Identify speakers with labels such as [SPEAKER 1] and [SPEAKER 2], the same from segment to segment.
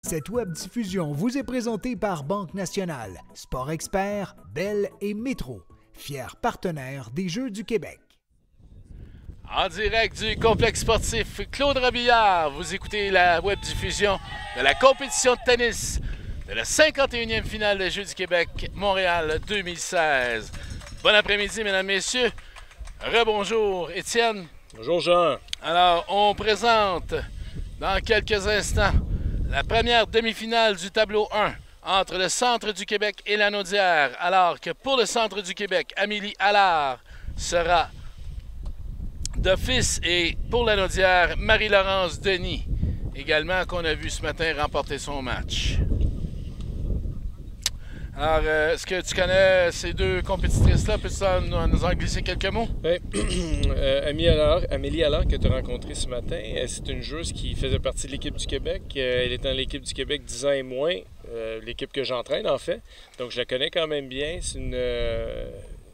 [SPEAKER 1] Cette web-diffusion vous est présentée par Banque Nationale, Sport Expert, Bell et Métro, fiers partenaires des Jeux du Québec.
[SPEAKER 2] En direct du complexe sportif Claude Robillard, vous écoutez la web-diffusion de la compétition de tennis de la 51e finale des Jeux du Québec, Montréal 2016. Bon après-midi, mesdames, messieurs. Rebonjour, Étienne.
[SPEAKER 3] Bonjour, Jean.
[SPEAKER 2] Alors, on présente dans quelques instants la première demi-finale du tableau 1 entre le Centre du Québec et la Naudière, alors que pour le Centre du Québec, Amélie Allard sera d'office et pour la Naudière, Marie-Laurence Denis, également qu'on a vu ce matin remporter son match. Alors, est-ce que tu connais ces deux compétitrices-là? Peux-tu nous en glisser quelques mots?
[SPEAKER 3] Oui. Amélie Allard, que tu as rencontrée ce matin, c'est une joueuse qui faisait partie de l'équipe du Québec. Elle est dans l'équipe du Québec 10 ans et moins, l'équipe que j'entraîne en fait. Donc je la connais quand même bien. C'est une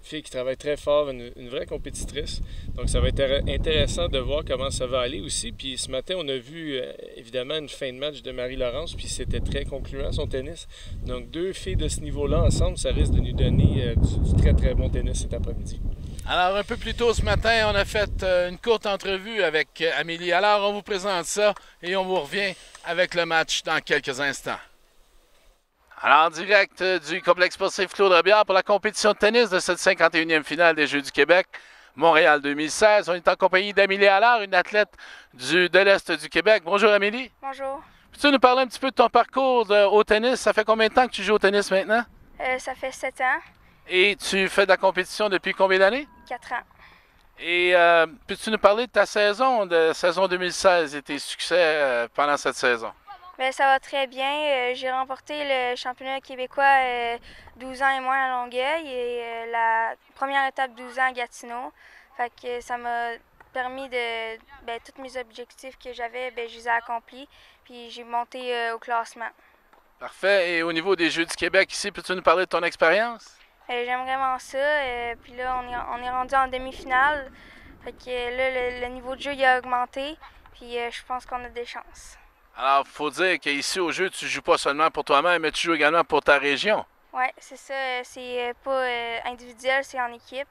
[SPEAKER 3] fille qui travaille très fort, une vraie compétitrice. Donc ça va être intéressant de voir comment ça va aller aussi. Puis ce matin, on a vu évidemment une fin de match de Marie-Laurence, puis c'était très concluant son tennis. Donc deux filles de ce niveau-là ensemble, ça risque de nous donner du très très bon tennis cet après-midi.
[SPEAKER 2] Alors un peu plus tôt ce matin, on a fait une courte entrevue avec Amélie. Alors on vous présente ça et on vous revient avec le match dans quelques instants. Alors, en direct du complexe sportif Claude Robillard pour la compétition de tennis de cette 51e finale des Jeux du Québec, Montréal 2016. On est en compagnie d'Amélie Allard, une athlète de l'Est du Québec. Bonjour Amélie.
[SPEAKER 4] Bonjour.
[SPEAKER 2] Peux-tu nous parler un petit peu de ton parcours au tennis? Ça fait combien de temps que tu joues au tennis maintenant?
[SPEAKER 4] Ça fait 7 ans.
[SPEAKER 2] Et tu fais de la compétition depuis combien d'années?
[SPEAKER 4] 4 ans.
[SPEAKER 2] Et peux-tu nous parler de ta saison 2016 et tes succès pendant cette saison?
[SPEAKER 4] Bien, ça va très bien. J'ai remporté le championnat québécois 12 ans et moins à Longueuil et la première étape 12 ans à Gatineau. Fait que ça m'a permis de... tous mes objectifs que j'avais, je les ai accomplis. Puis j'ai monté au classement.
[SPEAKER 2] Parfait. Et au niveau des Jeux du Québec ici, peux-tu nous parler de ton expérience?
[SPEAKER 4] J'aime vraiment ça. Puis là, on est rendu en demi-finale. Fait que là, le niveau de jeu il a augmenté. Puis je pense qu'on a des chances.
[SPEAKER 2] Alors, il faut dire qu'ici au jeu, tu ne joues pas seulement pour toi-même, mais tu joues également pour ta région.
[SPEAKER 4] Oui, c'est ça. C'est pas individuel, c'est en équipe.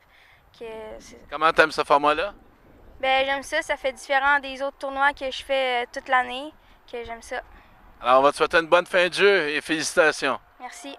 [SPEAKER 2] Comment tu aimes ce format-là?
[SPEAKER 4] Ben, j'aime ça. Ça fait différent des autres tournois que je fais toute l'année. Que j'aime ça.
[SPEAKER 2] Alors, on va te souhaiter une bonne fin de jeu et félicitations.
[SPEAKER 4] Merci.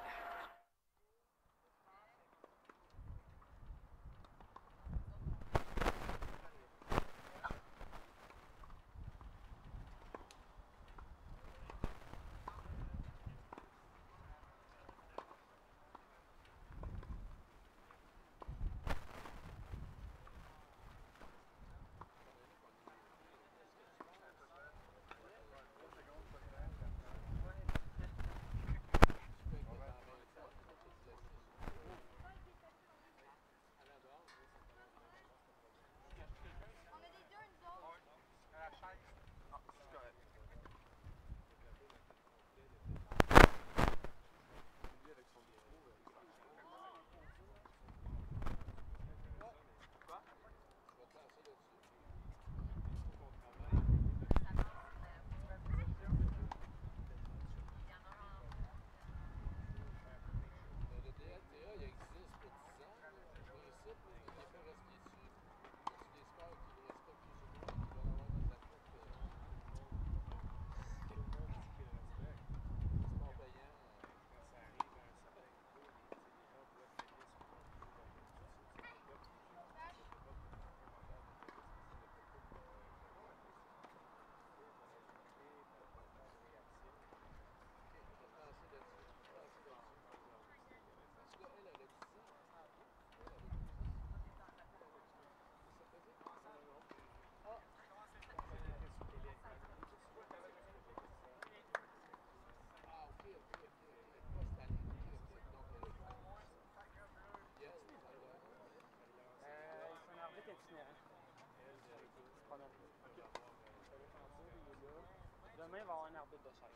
[SPEAKER 5] Demain, il va y avoir un arbitre de chaise.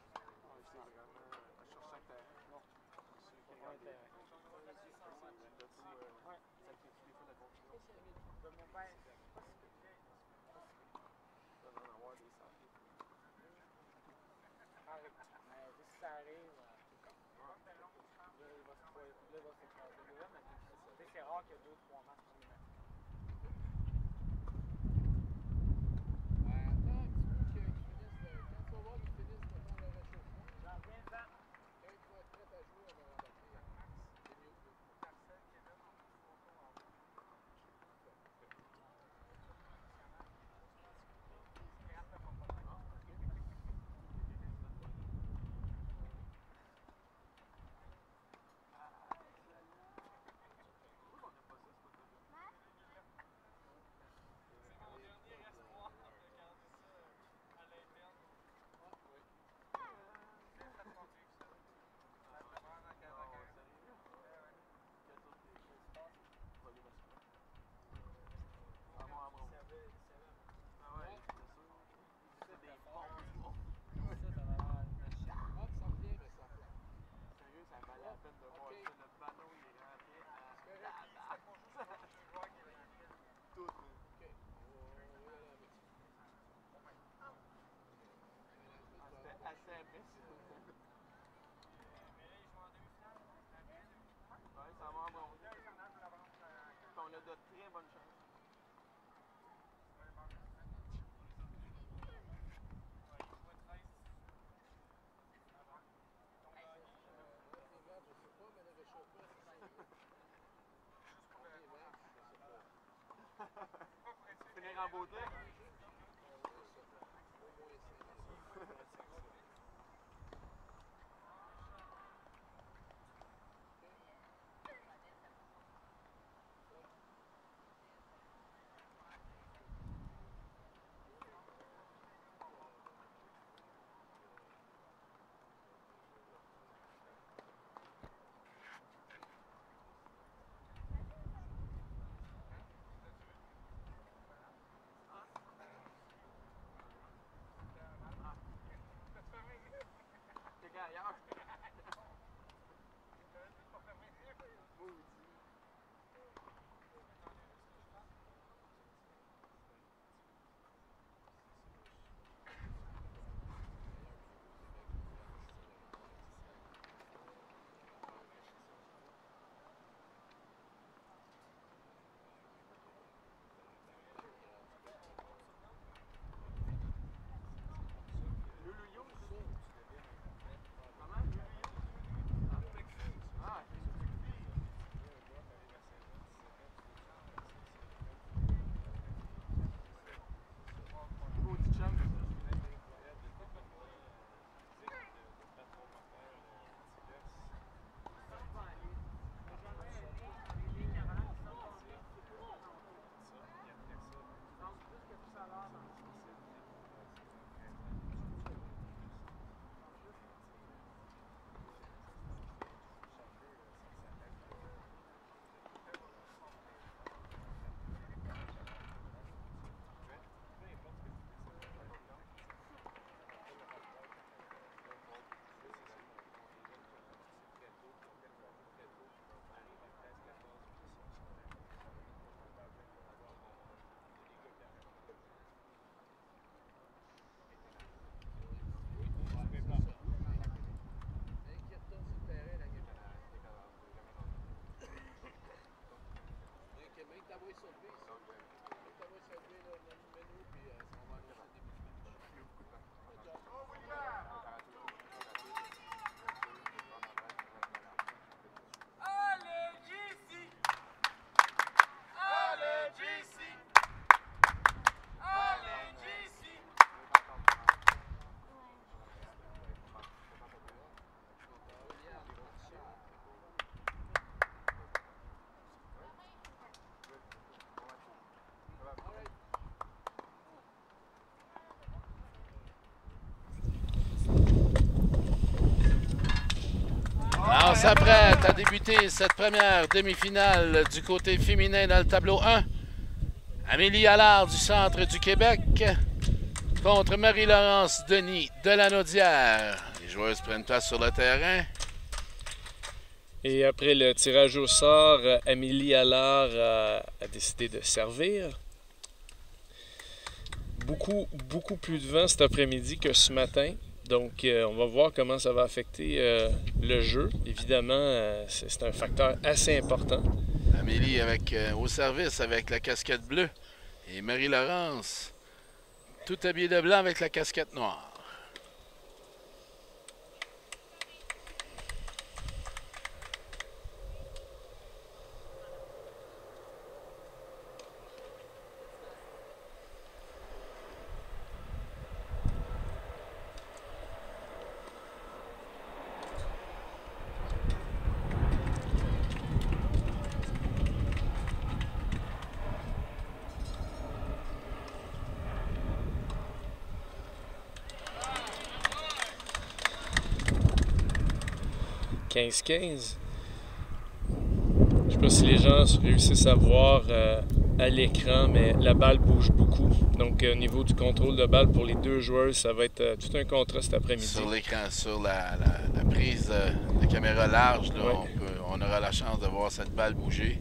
[SPEAKER 5] Sur chaque terrain? Non. Sur un terrain. Oui. Ça fait des fois de la confusion. Mon père, c'est pas si bien. Il va en avoir des sacs. Arrête. c'est rare qu'il y a 2-3 matchs pour les mettre.
[SPEAKER 2] Attends un petit peu qu'ils finissent quand tu vas voir qu'ils finissent mettons, le réchauffement.
[SPEAKER 5] J'en viens dedans.
[SPEAKER 2] Quand ils vont être prêts à jouer, on va rembarquer. C'est mieux.
[SPEAKER 5] Marcel, Kevin, on fait une photo en haut.
[SPEAKER 6] On a de très bonnes chances. Finir en beauté. Ailleurs.
[SPEAKER 2] On s'apprête à débuter cette première demi-finale du côté féminin dans le tableau 1. Amélie Allard du centre du Québec contre Marie-Laurence Denis de Lanaudière. Les joueuses prennent place sur le terrain.
[SPEAKER 3] Et après le tirage au sort, Amélie Allard a décidé de servir. Beaucoup plus de vent cet après-midi que ce matin. Donc, on va voir comment ça va affecter le jeu. Évidemment, c'est un facteur assez important.
[SPEAKER 2] Amélie avec, au service avec la casquette bleue. Et Marie-Laurence, tout habillée de blanc avec la casquette noire.
[SPEAKER 3] Je sais pas si les gens réussissent à voir à l'écran, mais la balle bouge beaucoup. Donc, au niveau du contrôle de balle pour les deux joueurs, ça va être tout un contrat cet après-midi.
[SPEAKER 2] Sur l'écran, sur la prise de caméra large, là,
[SPEAKER 3] Ouais.
[SPEAKER 2] on aura la chance de voir cette balle bouger.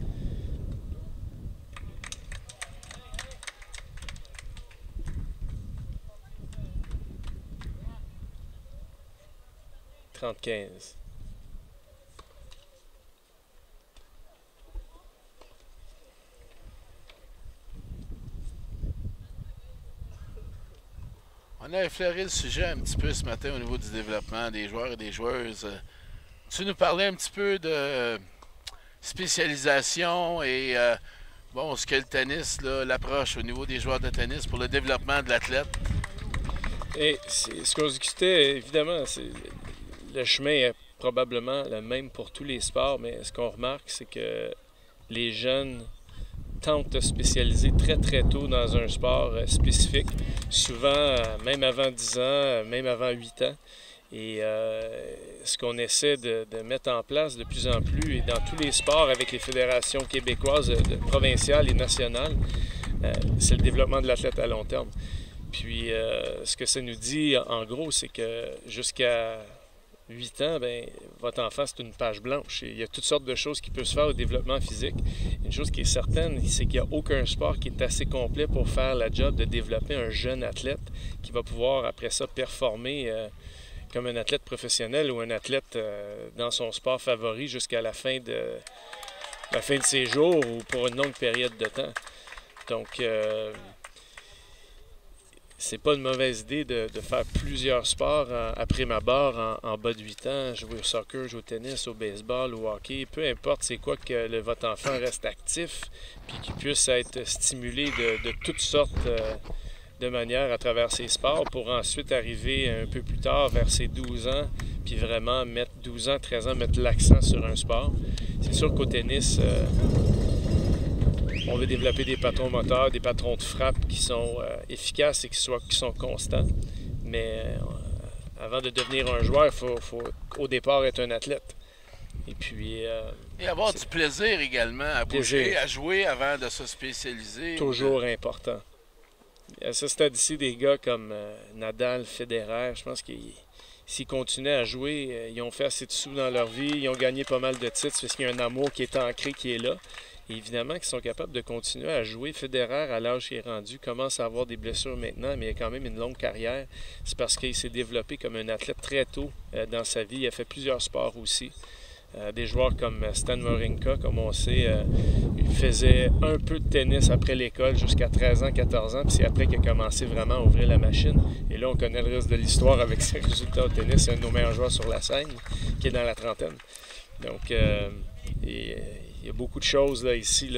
[SPEAKER 3] « 30-15.
[SPEAKER 2] On a effleuré le sujet un petit peu ce matin au niveau du développement des joueurs et des joueuses. Tu nous parlais un petit peu de spécialisation et bon, ce qu'est le tennis, l'approche au niveau des joueurs de tennis pour le développement de l'athlète.
[SPEAKER 3] Et ce qu'on discutait, évidemment, le chemin est probablement le même pour tous les sports, mais ce qu'on remarque, c'est que les jeunes tentent de spécialiser très très tôt dans un sport spécifique, souvent même avant 10 ans, même avant 8 ans. Et ce qu'on essaie de mettre en place de plus en plus, et dans tous les sports avec les fédérations québécoises, provinciales et nationales, c'est le développement de l'athlète à long terme. Puis ce que ça nous dit, en gros, c'est que jusqu'à 8 ans, bien, votre enfant, c'est une page blanche. Et il y a toutes sortes de choses qui peuvent se faire au développement physique. Une chose qui est certaine, c'est qu'il n'y a aucun sport qui est assez complet pour faire la job de développer un jeune athlète qui va pouvoir, après ça, performer comme un athlète professionnel ou un athlète dans son sport favori jusqu'à la fin de ses jours ou pour une longue période de temps. Donc, c'est pas une mauvaise idée de faire plusieurs sports après ma barre en bas de 8 ans, jouer au soccer, jouer au tennis, au baseball, au hockey, peu importe c'est quoi que votre enfant reste actif, puis qu'il puisse être stimulé de toutes sortes de manières à travers ces sports pour ensuite arriver un peu plus tard vers ses 12 ans, puis vraiment mettre 12 ans, 13 ans, mettre l'accent sur un sport. C'est sûr qu'au tennis, on veut développer des patrons moteurs, des patrons de frappe qui sont efficaces et qui sont constants. Mais avant de devenir un joueur, il faut au départ être un athlète. Et puis...
[SPEAKER 2] et avoir du plaisir également à bouger, à jouer avant de se spécialiser.
[SPEAKER 3] Toujours important. À ce stade-ci, des gars comme Nadal, Federer, je pense qu'ils s'ils continuaient à jouer, ils ont fait assez de sous dans leur vie, ils ont gagné pas mal de titres parce qu'il y a un amour qui est ancré, qui est là. Et évidemment qu'ils sont capables de continuer à jouer. Federer, à l'âge qu'il est rendu, commence à avoir des blessures maintenant, mais il a quand même une longue carrière. C'est parce qu'il s'est développé comme un athlète très tôt dans sa vie. Il a fait plusieurs sports aussi. Des joueurs comme Stan Wawrinka, comme on sait, il faisait un peu de tennis après l'école jusqu'à 13 ans, 14 ans, puis c'est après qu'il a commencé vraiment à ouvrir la machine. Et là, on connaît le reste de l'histoire avec ses résultats au tennis. C'est un de nos meilleurs joueurs sur la scène, qui est dans la trentaine. Donc, il y a beaucoup de choses là, ici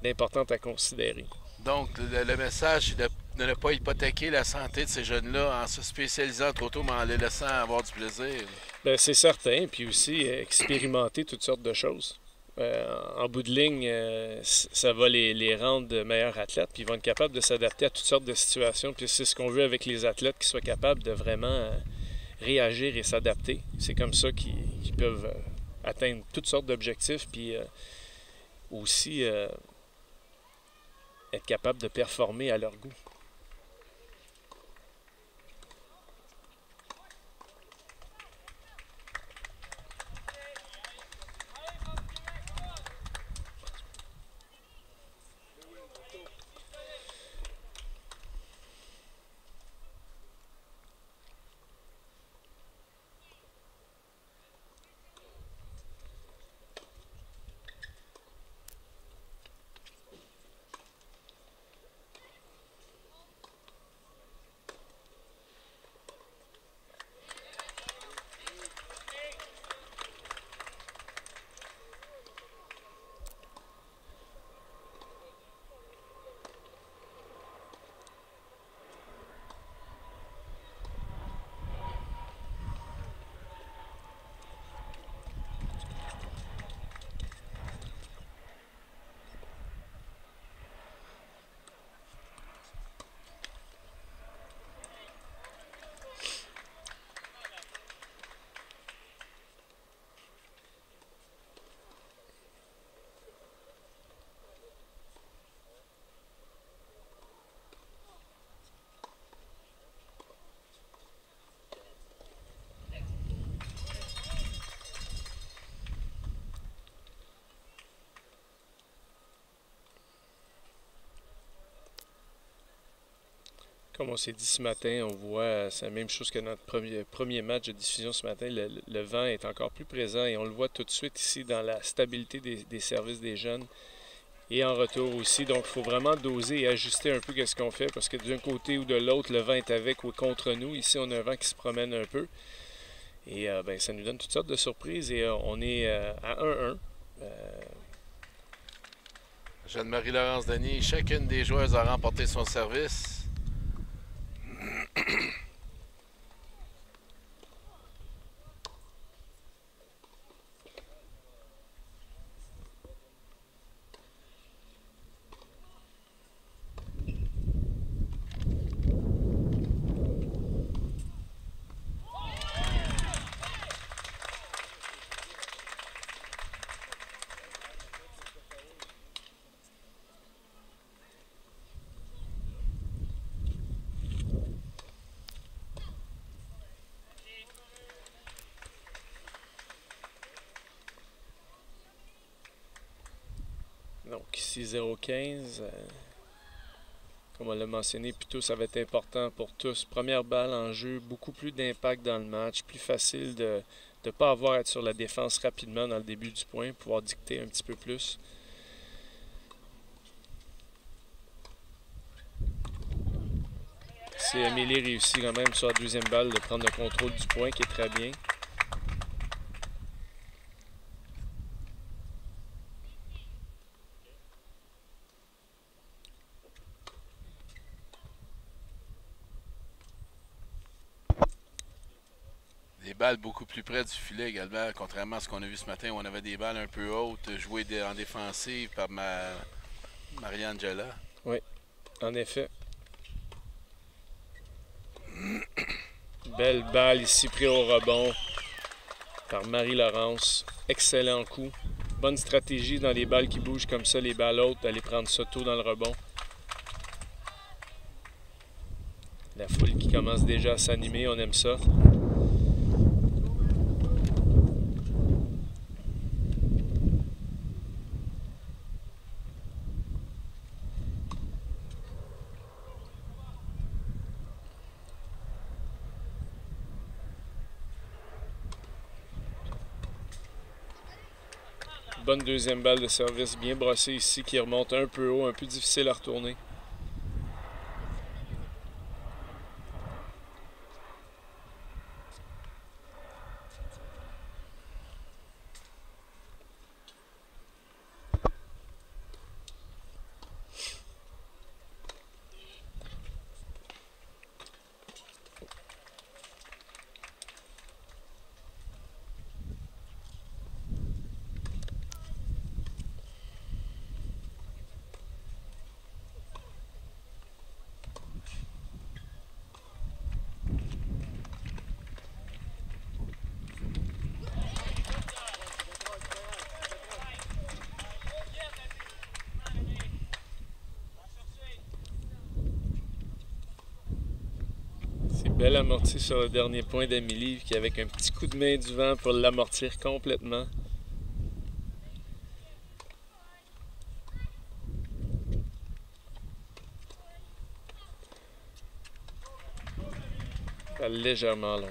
[SPEAKER 3] d'importantes à considérer.
[SPEAKER 2] Donc, le message, c'est de ne pas hypothéquer la santé de ces jeunes-là en se spécialisant trop tôt, mais en les laissant avoir du plaisir.
[SPEAKER 3] Bien, c'est certain. Puis aussi, expérimenter toutes sortes de choses. En bout de ligne, ça va les rendre de meilleurs athlètes, puis ils vont être capables de s'adapter à toutes sortes de situations. Puis c'est ce qu'on veut avec les athlètes, qu'ils soient capables de vraiment réagir et s'adapter. C'est comme ça qu'ils peuvent atteindre toutes sortes d'objectifs, puis aussi être capables de performer à leur goût. Comme on s'est dit ce matin, on voit, c'est la même chose que notre premier match de diffusion ce matin. Le vent est encore plus présent et on le voit tout de suite ici dans la stabilité des services des jeunes et en retour aussi. Donc, il faut vraiment doser et ajuster un peu ce qu'on fait parce que d'un côté ou de l'autre, le vent est avec ou contre nous. Ici, on a un vent qui se promène un peu et ça nous donne toutes sortes de surprises et on est à 1-1.
[SPEAKER 2] Jeanne-Marie-Laurence Denis, chacune des joueuses a remporté son service.
[SPEAKER 3] Donc ici 0-15, comme on l'a mentionné plus tôt, ça va être important pour tous. Première balle en jeu, beaucoup plus d'impact dans le match, plus facile de ne pas avoir à être sur la défense rapidement dans le début du point, pouvoir dicter un petit peu plus. C'est Amélie réussit quand même sur la deuxième balle de prendre le contrôle du point qui est très bien.
[SPEAKER 2] Des balles beaucoup plus près du filet également, contrairement à ce qu'on a vu ce matin où on avait des balles un peu hautes, jouées en défensive par Mariangela.
[SPEAKER 3] Oui, en effet. Belle balle ici prise au rebond par Marie-Laurence. Excellent coup. Bonne stratégie dans les balles qui bougent comme ça, les balles hautes, d'aller prendre ça tôt dans le rebond. La foule qui commence déjà à s'animer, on aime ça. Bonne deuxième balle de service, bien brossée ici, qui remonte un peu haut, un peu difficile à retourner. Belle amortie sur le dernier point d'Amélie, qui avec un petit coup de main du vent pour l'amortir complètement. Balle légèrement longue.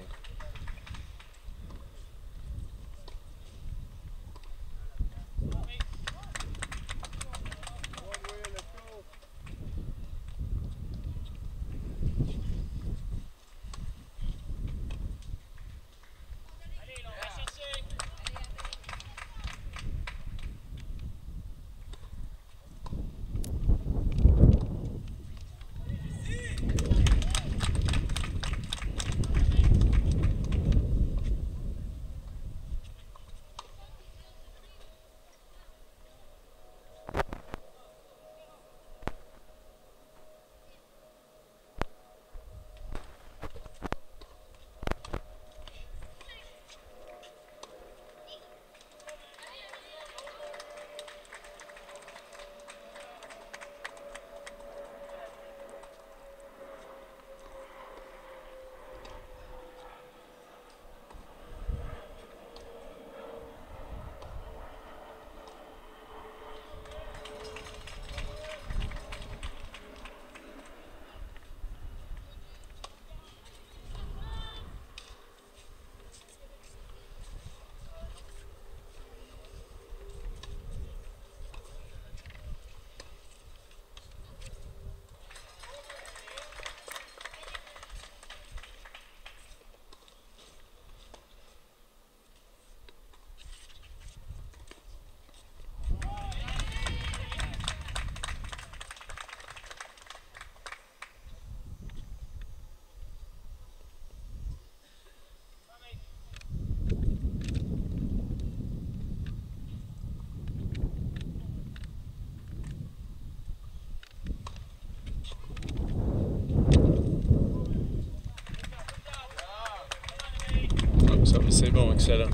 [SPEAKER 3] excellent.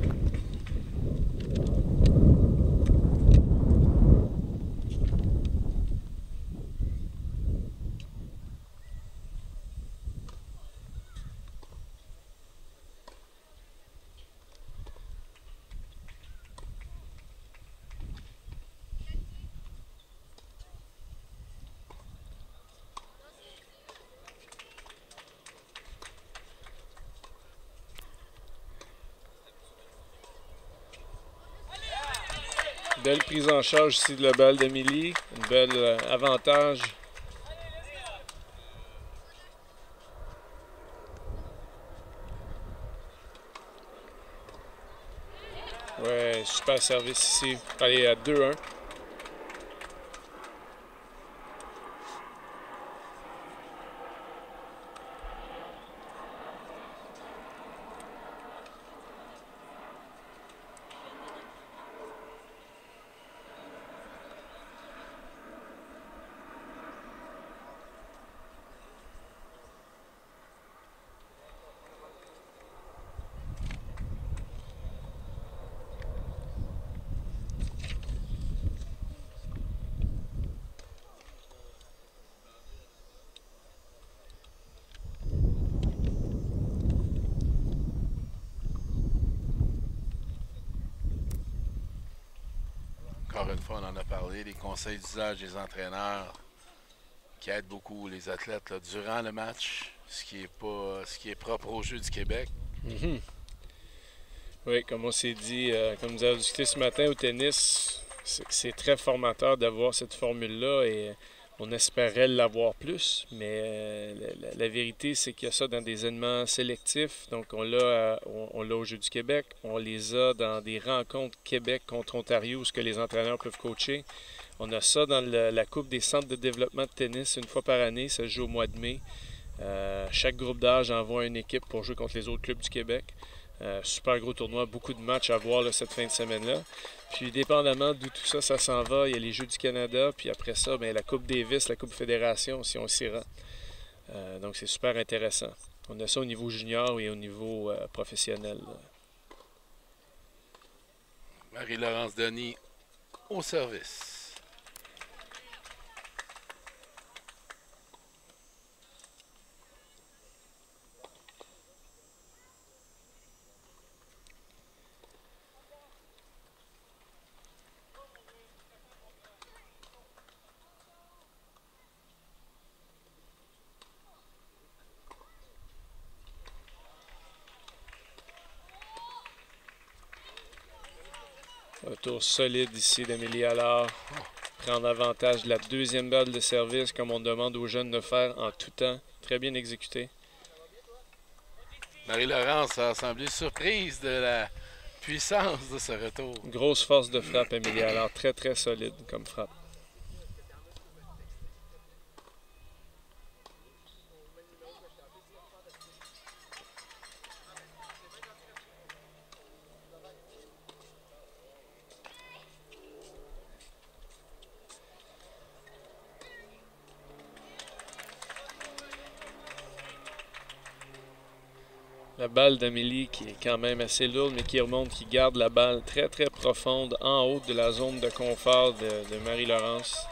[SPEAKER 3] Belle prise en charge ici de la balle d'Amélie. Une belle avantage. Ouais, super service ici. Allez, à 2-1.
[SPEAKER 2] Encore une fois, on en a parlé, les conseils d'usage des entraîneurs qui aident beaucoup les athlètes là, durant le match, ce qui est propre au jeu du Québec.
[SPEAKER 3] Mm-hmm. Oui, comme on s'est dit, comme nous avons discuté ce matin au tennis, c'est très formateur d'avoir cette formule-là et on espérait l'avoir plus, mais la vérité, c'est qu'il y a ça dans des événements sélectifs. Donc, on l'a au Jeu du Québec, on les a dans des rencontres Québec contre Ontario où ce que les entraîneurs peuvent coacher. On a ça dans la Coupe des centres de développement de tennis une fois par année, ça se joue au mois de mai. Chaque groupe d'âge envoie une équipe pour jouer contre les autres clubs du Québec. Super gros tournoi, beaucoup de matchs à voir là, cette fin de semaine-là. Puis dépendamment d'où tout ça s'en va, il y a les Jeux du Canada, puis après ça, bien, la Coupe Davis, la Coupe Fédération, si on s'y rend. Donc c'est super intéressant. On a ça au niveau junior et au niveau professionnel.
[SPEAKER 2] Marie-Laurence Denis au service.
[SPEAKER 3] Retour solide ici d'Amélie Allard. Prendre avantage de la deuxième balle de service comme on demande aux jeunes de faire en tout temps. Très bien exécuté.
[SPEAKER 2] Marie-Laurence a semblé surprise de la puissance de ce retour.
[SPEAKER 3] Grosse force de frappe, Amélie Allard. Très, très solide comme frappe. La balle d'Amélie qui est quand même assez lourde, mais qui remonte, qui garde la balle très très profonde en haut de la zone de confort de Marie-Laurence.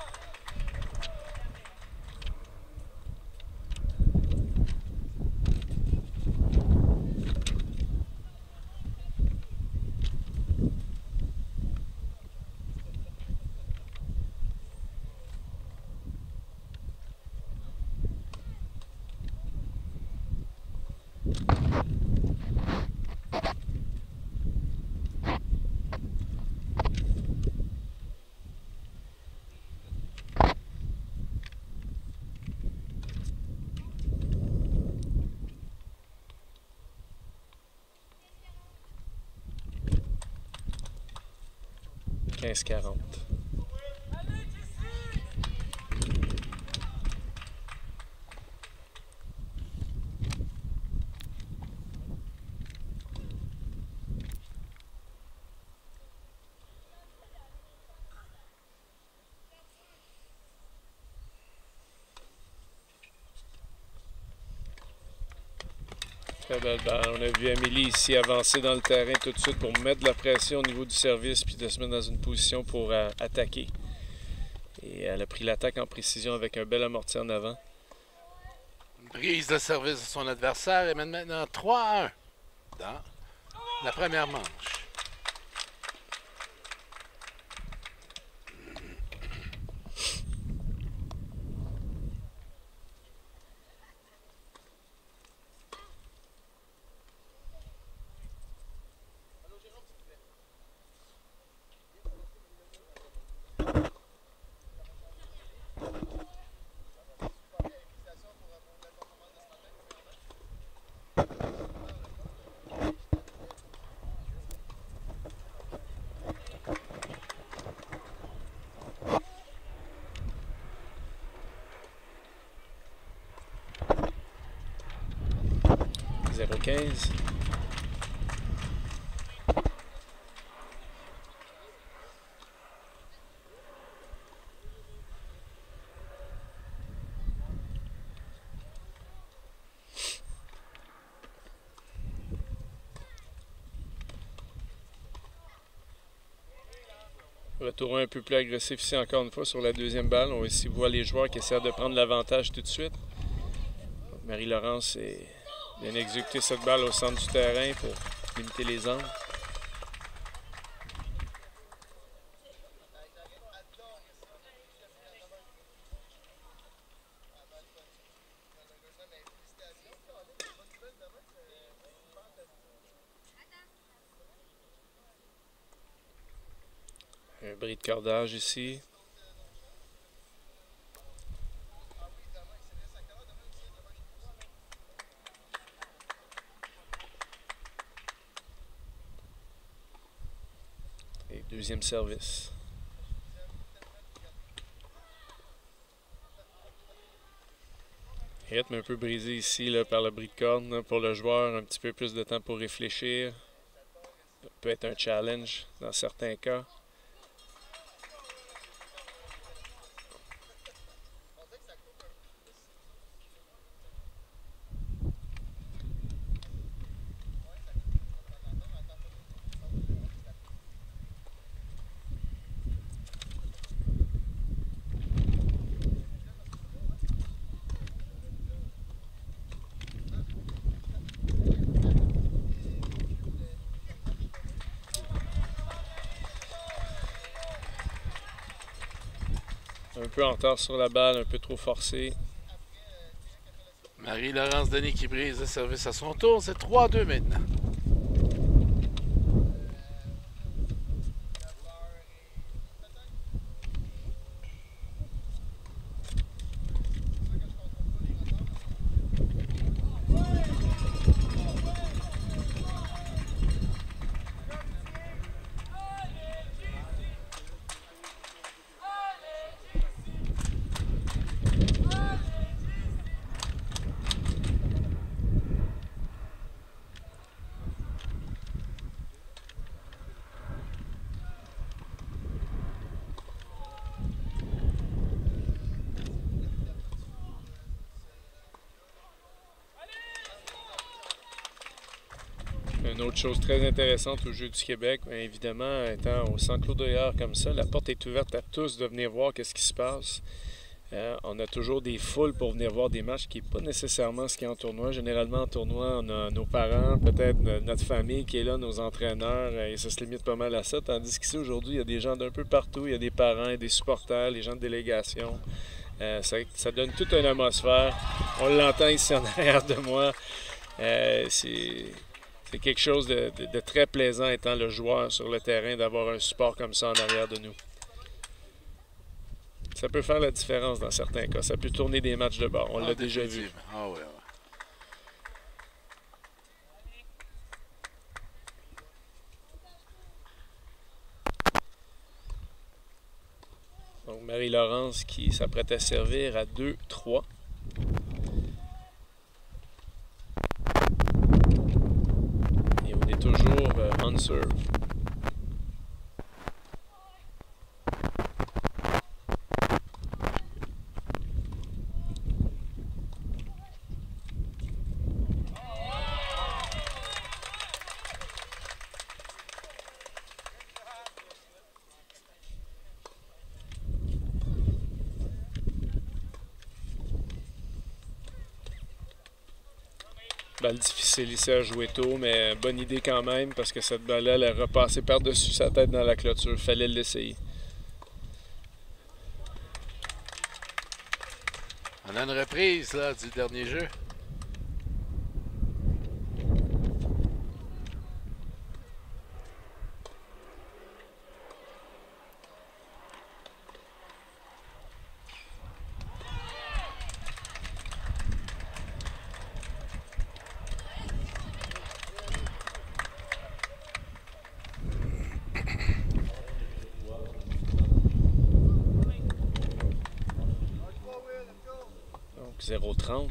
[SPEAKER 3] « 15-40 ». Très belle balle. On a vu Amélie ici avancer dans le terrain tout de suite pour mettre de la pression au niveau du service puis de se mettre dans une position pour attaquer. Et elle a pris l'attaque en précision avec un bel amorti en avant.
[SPEAKER 2] Brise de service de son adversaire et mène maintenant 3-1 dans la première manche.
[SPEAKER 3] Retour un peu plus agressif ici encore une fois sur la deuxième balle. On va ici voir les joueurs qui essaient de prendre l'avantage tout de suite. Marie-Laurence vient exécuter cette balle au centre du terrain pour limiter les angles. Un bris de cordage ici. Et deuxième service. Rythme un peu brisé ici là, par le bris de corde là, pour le joueur. Un petit peu plus de temps pour réfléchir. Ça peut être un challenge dans certains cas. Un peu en retard sur la balle, un peu trop forcé.
[SPEAKER 2] Marie-Laurence Denis qui brise le service à son tour. C'est 3-2 maintenant.
[SPEAKER 3] Une autre chose très intéressante au Jeu du Québec, bien évidemment, étant au Centre Claude Drouillard comme ça, la porte est ouverte à tous de venir voir qu'est-ce qui se passe. On a toujours des foules pour venir voir des matchs qui n'est pas nécessairement ce qu'il y a en tournoi. Généralement, en tournoi, on a nos parents, peut-être notre famille qui est là, nos entraîneurs, et ça se limite pas mal à ça. Tandis qu'ici, aujourd'hui, il y a des gens d'un peu partout. Il y a des parents, il y a des supporters, les gens de délégation. Ça donne toute une atmosphère. On l'entend ici en arrière de moi. C'est quelque chose de très plaisant étant le joueur sur le terrain d'avoir un support comme ça en arrière de nous. Ça peut faire la différence dans certains cas. Ça peut tourner des matchs de bord. On l'a déjà vu.
[SPEAKER 2] Ah ouais, ouais.
[SPEAKER 3] Donc Marie-Laurence qui s'apprête à servir à 2-3. Et on est toujours on serve. Balle difficile ici à jouer tôt, mais bonne idée quand même parce que cette balle-là, elle a repassé par-dessus sa tête dans la clôture. Fallait l'essayer.
[SPEAKER 2] On a une reprise là, du dernier jeu.
[SPEAKER 3] Donc 0,30.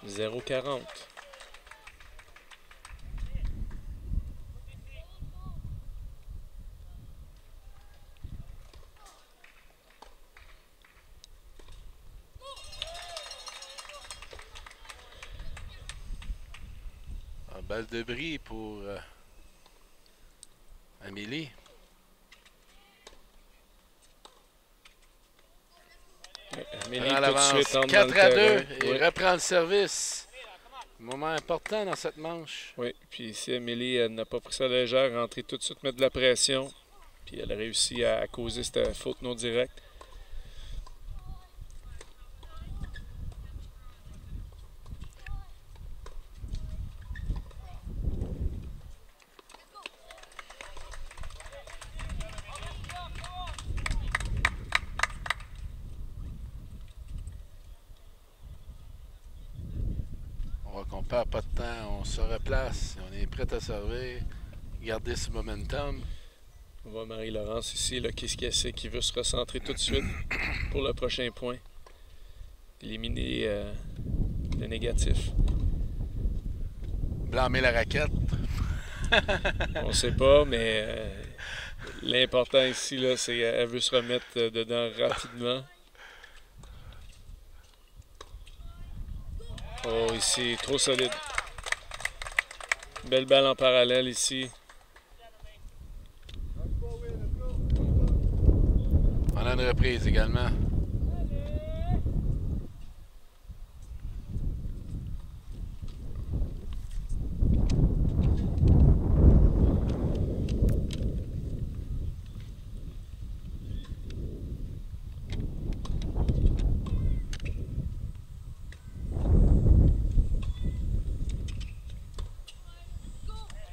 [SPEAKER 3] « 0,40.
[SPEAKER 2] Balle de bris pour Amélie.
[SPEAKER 3] Amélie
[SPEAKER 2] Prend
[SPEAKER 3] tout de
[SPEAKER 2] l'avance
[SPEAKER 3] suite entre
[SPEAKER 2] 4
[SPEAKER 3] dans le
[SPEAKER 2] à 2
[SPEAKER 3] terrain.
[SPEAKER 2] et
[SPEAKER 3] Oui.
[SPEAKER 2] reprend le service. Moment important dans cette manche.
[SPEAKER 3] Oui, puis ici, Amélie elle n'a pas pris ça légère, rentré tout de suite, mettre de la pression. Puis elle a réussi à causer cette faute non directe.
[SPEAKER 2] On voit qu'on perd pas de temps, on se replace, on est prêt à servir, garder ce momentum.
[SPEAKER 3] On voit Marie-Laurence ici, là, qui veut se recentrer tout de suite pour le prochain point. Éliminer le négatif.
[SPEAKER 2] Blâmer la raquette.
[SPEAKER 3] On sait pas, mais l'important ici, là, c'est qu'elle veut se remettre dedans rapidement. Oh, ici, trop solide. Belle balle en parallèle ici.
[SPEAKER 2] On a une reprise également.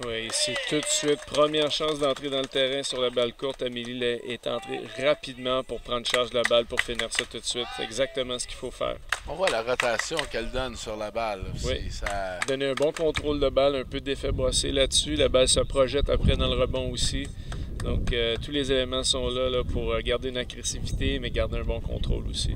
[SPEAKER 3] Oui, ici, tout de suite, première chance d'entrer dans le terrain sur la balle courte. Amélie est entrée rapidement pour prendre charge de la balle pour finir ça tout de suite. C'est exactement ce qu'il faut faire.
[SPEAKER 2] On voit la rotation qu'elle donne sur la balle.
[SPEAKER 3] Oui.
[SPEAKER 2] Ça...
[SPEAKER 3] Donner un bon contrôle de balle, un peu d'effet bossé là-dessus. La balle se projette après dans le rebond aussi. Donc, tous les éléments sont là pour garder une agressivité, mais garder un bon contrôle aussi.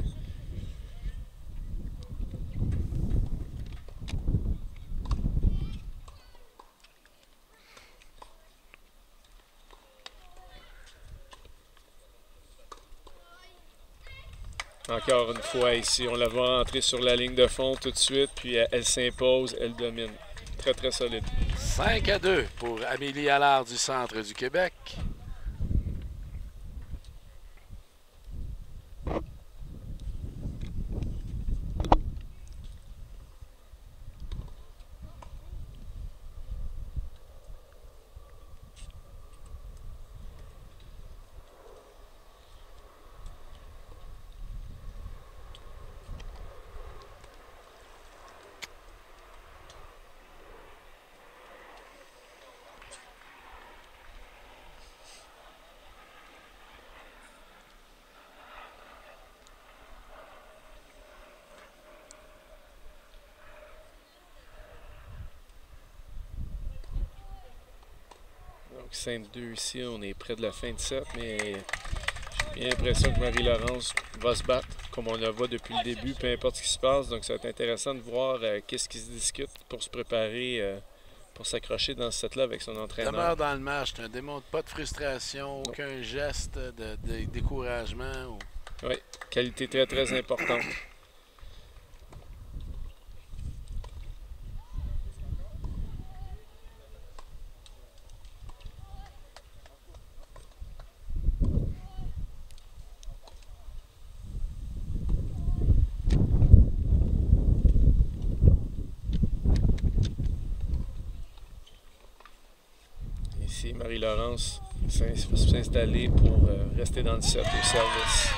[SPEAKER 3] Encore une fois ici, on la voit entrer sur la ligne de fond tout de suite, puis elle s'impose, elle domine. Très, très solide.
[SPEAKER 2] 5 à 2 pour Amélie Allard du centre du Québec.
[SPEAKER 3] Donc 5-2 ici, on est près de la fin de set, mais j'ai bien l'impression que Marie-Laurence va se battre comme on le voit depuis le début, peu importe ce qui se passe. Donc ça va être intéressant de voir qu'est-ce qui se discute pour se préparer, pour s'accrocher dans ce set-là avec son entraîneur.
[SPEAKER 2] Demeure dans le match, tu ne démontres pas de frustration, aucun geste de découragement.
[SPEAKER 3] Oui, qualité très très importante. Ici, Marie-Laurence va s'installer pour rester dans le set au service.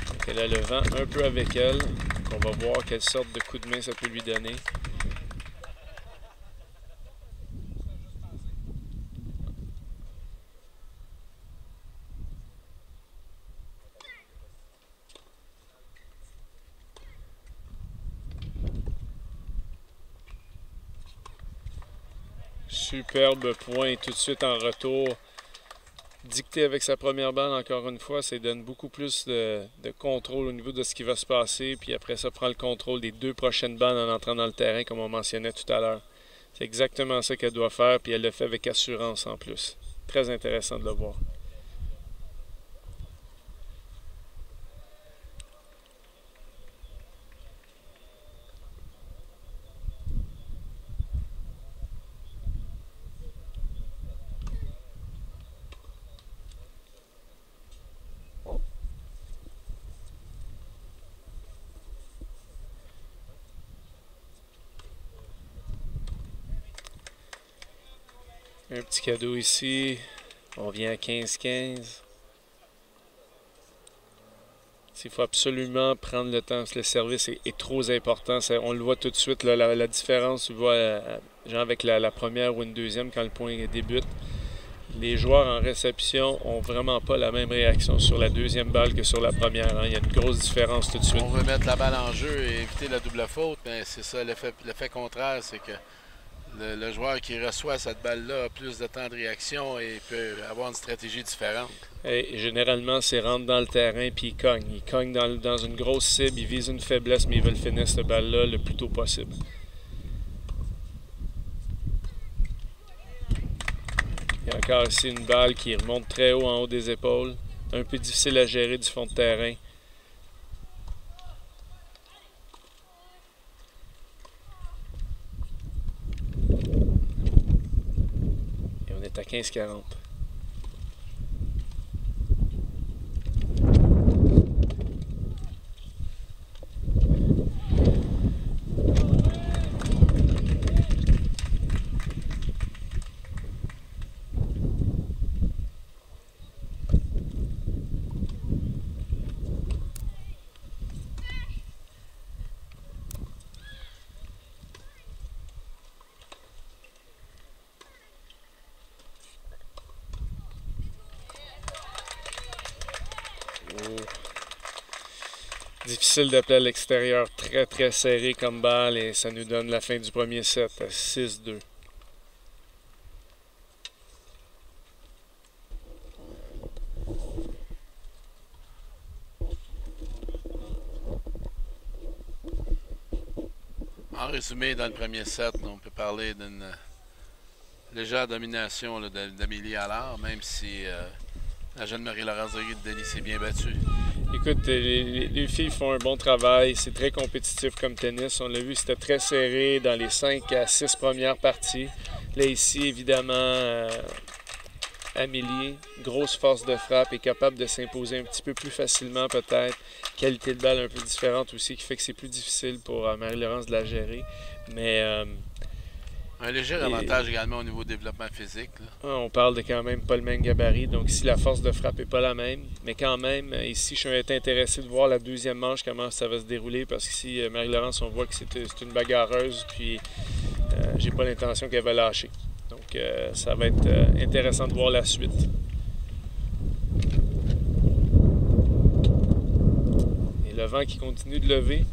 [SPEAKER 3] Donc, elle a le vent un peu avec elle. Donc, on va voir quelle sorte de coup de main ça peut lui donner. Superbe point tout de suite en retour. Dicté avec sa première balle, encore une fois, ça donne beaucoup plus de contrôle au niveau de ce qui va se passer. Puis après ça, prend le contrôle des 2 prochaines balles en entrant dans le terrain, comme on mentionnait tout à l'heure. C'est exactement ça qu'elle doit faire, puis elle le fait avec assurance en plus. Très intéressant de le voir. Un petit cadeau ici. On vient à 15-15. Il faut absolument prendre le temps. Le service est trop important. On le voit tout de suite, là, la différence. Tu vois, genre avec la première ou une deuxième, quand le point débute. Les joueurs en réception n'ont vraiment pas la même réaction sur la deuxième balle que sur la première. Hein. Il y a une grosse différence tout de suite.
[SPEAKER 2] On veut mettre la balle en jeu et éviter la double faute, mais c'est ça, l'effet contraire, c'est que le joueur qui reçoit cette balle-là a plus de temps de réaction et peut avoir une stratégie différente.
[SPEAKER 3] Et généralement, c'est rentre dans le terrain puis il cogne. Il cogne dans une grosse cible, il vise une faiblesse, mais il veut finir cette balle-là le plus tôt possible. Il y a encore ici une balle qui remonte très haut en haut des épaules. Un peu difficile à gérer du fond de terrain. Et on est à 15-40. Difficile d'appeler à l'extérieur, très très serré comme balle et ça nous donne la fin du premier set à 6-2.
[SPEAKER 2] En résumé, dans le premier set, on peut parler d'une légère domination d'Amélie Allard, même si la jeune Marie-Laurence Denis s'est bien battue.
[SPEAKER 3] Écoute, les filles font un bon travail. C'est très compétitif comme tennis. On l'a vu, c'était très serré dans les 5 à 6 premières parties. Là, ici, évidemment, Amélie, grosse force de frappe, est capable de s'imposer un petit peu plus facilement peut-être. Qualité de balle un peu différente aussi, qui fait que c'est plus difficile pour Marie-Laurence de la gérer. Mais...
[SPEAKER 2] un léger avantage également au niveau du développement physique. Là.
[SPEAKER 3] On parle de quand même pas le même gabarit, donc ici la force de frappe n'est pas la même. Mais quand même, ici je suis intéressé de voir la deuxième manche, comment ça va se dérouler, parce qu'ici Marie-Laurence, on voit que c'est une bagarreuse, puis j'ai pas l'intention qu'elle va lâcher. Donc ça va être intéressant de voir la suite. Et le vent qui continue de lever.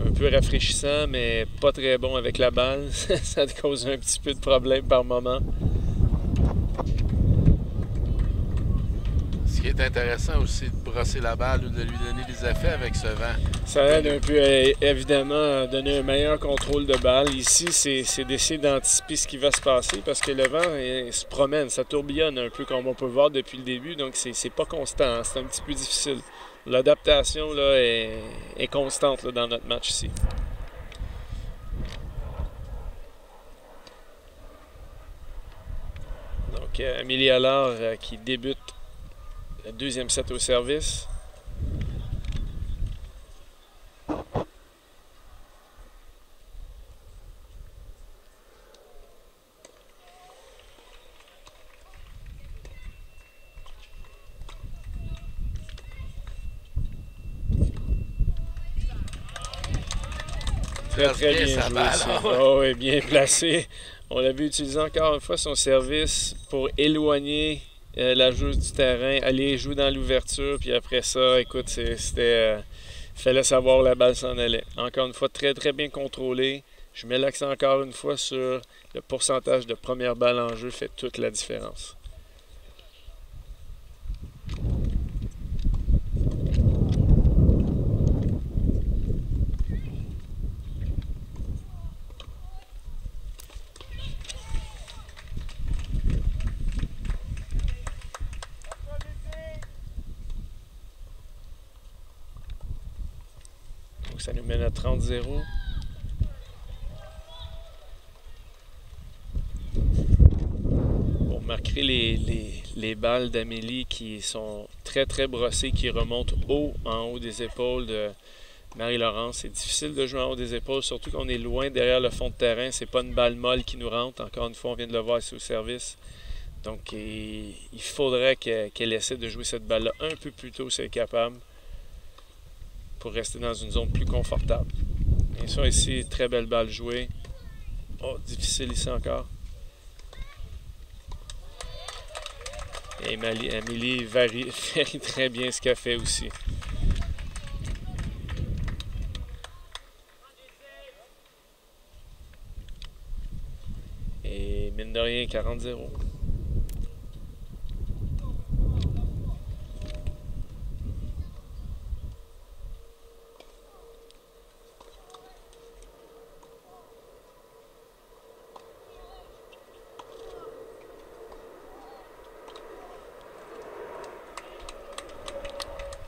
[SPEAKER 3] Un peu rafraîchissant, mais pas très bon avec la balle. Ça cause un petit peu de problème par moment.
[SPEAKER 2] qui est intéressant aussi de brosser la balle ou de lui donner des effets avec ce vent.
[SPEAKER 3] Ça aide un peu, évidemment, à donner un meilleur contrôle de balle. Ici, c'est d'essayer d'anticiper ce qui va se passer parce que le vent se promène, ça tourbillonne un peu comme on peut voir depuis le début, donc c'est pas constant, hein, c'est un petit peu difficile. L'adaptation là, est constante là, dans notre match ici. Donc, Amélie Allard qui débute le deuxième set au service. Très bien joué, ça. Oh, oui, bien placé. On l'avait utilisé encore une fois son service pour éloigner la joueuse du terrain, aller jouer dans l'ouverture, puis après ça, écoute, c'était... fallait savoir où la balle s'en allait. Encore une fois, très bien contrôlé. Je mets l'accent encore une fois sur le pourcentage de première balle en jeu fait toute la différence. Ça nous mène à 30-0. Pour marquer les balles d'Amélie qui sont très brossées, qui remontent en haut des épaules de Marie-Laurence. C'est difficile de jouer en haut des épaules, surtout qu'on est loin derrière le fond de terrain. C'est pas une balle molle qui nous rentre. Encore une fois, on vient de le voir ici au service. Donc, il faudrait qu'elle essaie de jouer cette balle-là un peu plus tôt si elle est capable, pour rester dans une zone plus confortable. Bien sûr, ici, très belle balle jouée. Oh, difficile ici encore. Et Amélie varie très bien ce qu'elle fait aussi. Et mine de rien, 40-0.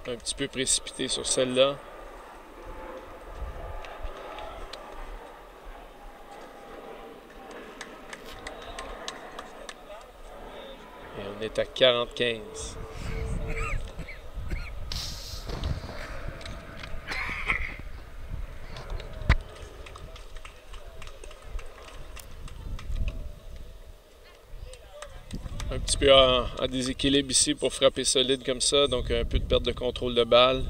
[SPEAKER 3] Un petit peu précipité sur celle-là. Et on est à 40-15. Un petit peu en déséquilibre ici pour frapper solide comme ça, donc un peu de perte de contrôle de balle.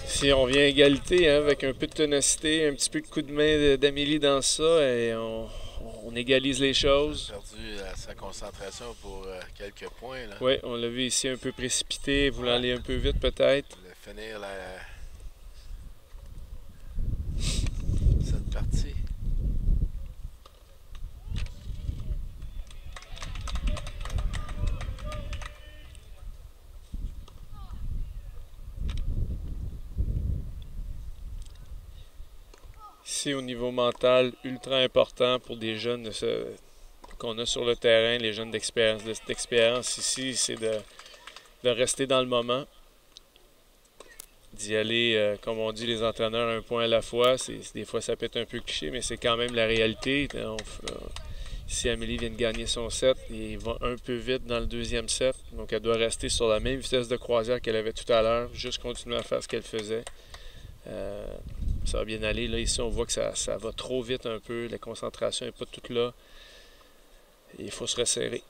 [SPEAKER 3] Ici, on vient à égalité hein, avec un peu de ténacité, un petit peu de coup de main d'Amélie dans ça et on égalise les choses.
[SPEAKER 2] Elle a perdu sa concentration pour quelques points. Là.
[SPEAKER 3] Oui, on l'a vu ici un peu précipité, voulant aller un peu vite peut-être.
[SPEAKER 2] Finir cette partie.
[SPEAKER 3] Ici, au niveau mental, ultra important pour des jeunes qu'on a sur le terrain, les jeunes d'expérience. Cette expérience ici, c'est de rester dans le moment, d'y aller, comme on dit les entraîneurs, un point à la fois. Des fois, ça peut être un peu cliché, mais c'est quand même la réalité. Ici, Amélie vient de gagner son set et il va un peu vite dans le deuxième set. Donc, elle doit rester sur la même vitesse de croisière qu'elle avait tout à l'heure, juste continuer à faire ce qu'elle faisait. Ça va bien aller. Là, ici, on voit que ça va trop vite un peu. La concentration n'est pas toute là. Et il faut se resserrer.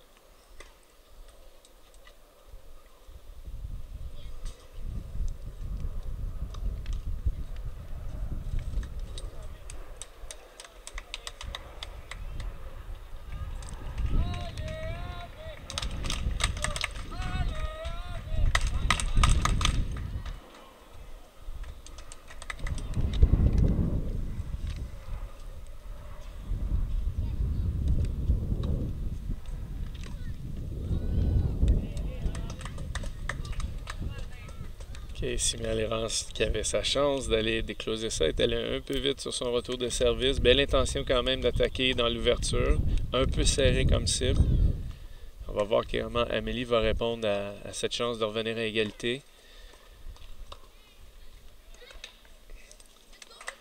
[SPEAKER 3] Et Simon Lérance qui avait sa chance d'aller décloser ça est allé un peu vite sur son retour de service. Belle intention quand même d'attaquer dans l'ouverture. Un peu serré comme cible. On va voir comment Amélie va répondre à cette chance de revenir à égalité.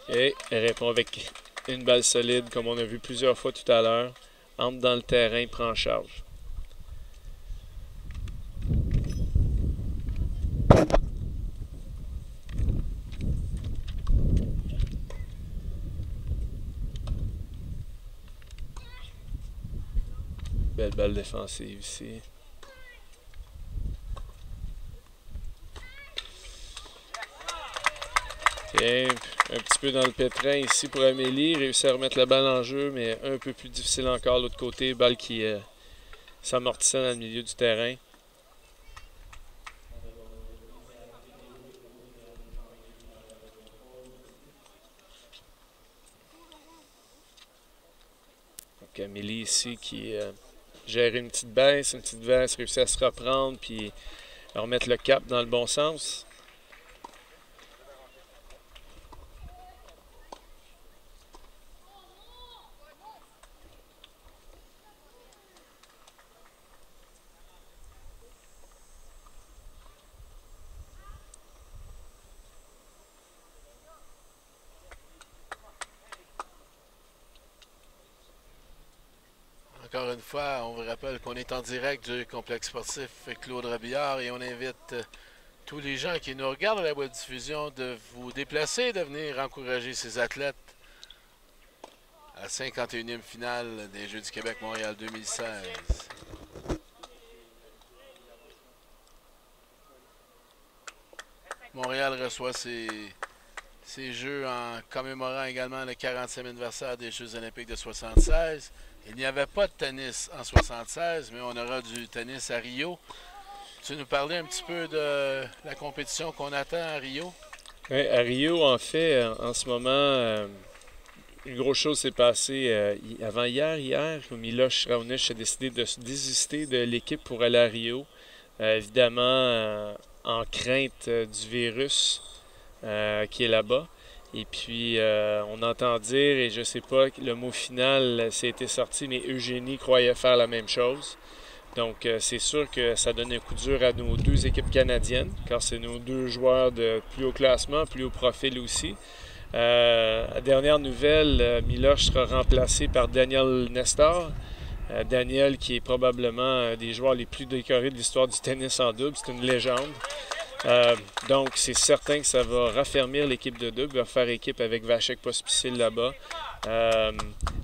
[SPEAKER 3] Et elle répond avec une balle solide comme on a vu plusieurs fois tout à l'heure. Entre dans le terrain, prend charge. Belle balle défensive ici. Tiens, un petit peu dans le pétrin ici pour Amélie. Réussit à remettre la balle en jeu, mais un peu plus difficile encore de l'autre côté. Balle qui s'amortissait dans le milieu du terrain. Donc Amélie ici qui gère une petite baisse, réussit à se reprendre puis à remettre le cap dans le bon sens.
[SPEAKER 2] Encore une fois, on vous rappelle qu'on est en direct du complexe sportif Claude Robillard et on invite tous les gens qui nous regardent à la web diffusion de vous déplacer, de venir encourager ces athlètes à la 51e finale des Jeux du Québec Montréal 2016. Montréal reçoit ces Jeux en commémorant également le 40e anniversaire des Jeux olympiques de 1976. Il n'y avait pas de tennis en 1976, mais on aura du tennis à Rio. Tu nous parlais un petit peu de la compétition qu'on attend à Rio?
[SPEAKER 3] Oui, à Rio, en fait, en ce moment, une grosse chose s'est passée hier, où Miloš Raonic a décidé de se désister de l'équipe pour aller à Rio. Évidemment, en crainte du virus qui est là-bas. Et puis, on entend dire, et je ne sais pas, le mot final, ça a été sorti, mais Eugénie croyait faire la même chose. Donc, c'est sûr que ça donne un coup dur à nos deux équipes canadiennes, car c'est nos deux joueurs de plus haut classement, plus haut profil aussi. Dernière nouvelle, Miloš sera remplacé par Daniel Nestor. Daniel, qui est probablement un des joueurs les plus décorés de l'histoire du tennis en double, c'est une légende. Donc, c'est certain que ça va raffermir l'équipe de double, va faire équipe avec Vasek Pospisil là-bas,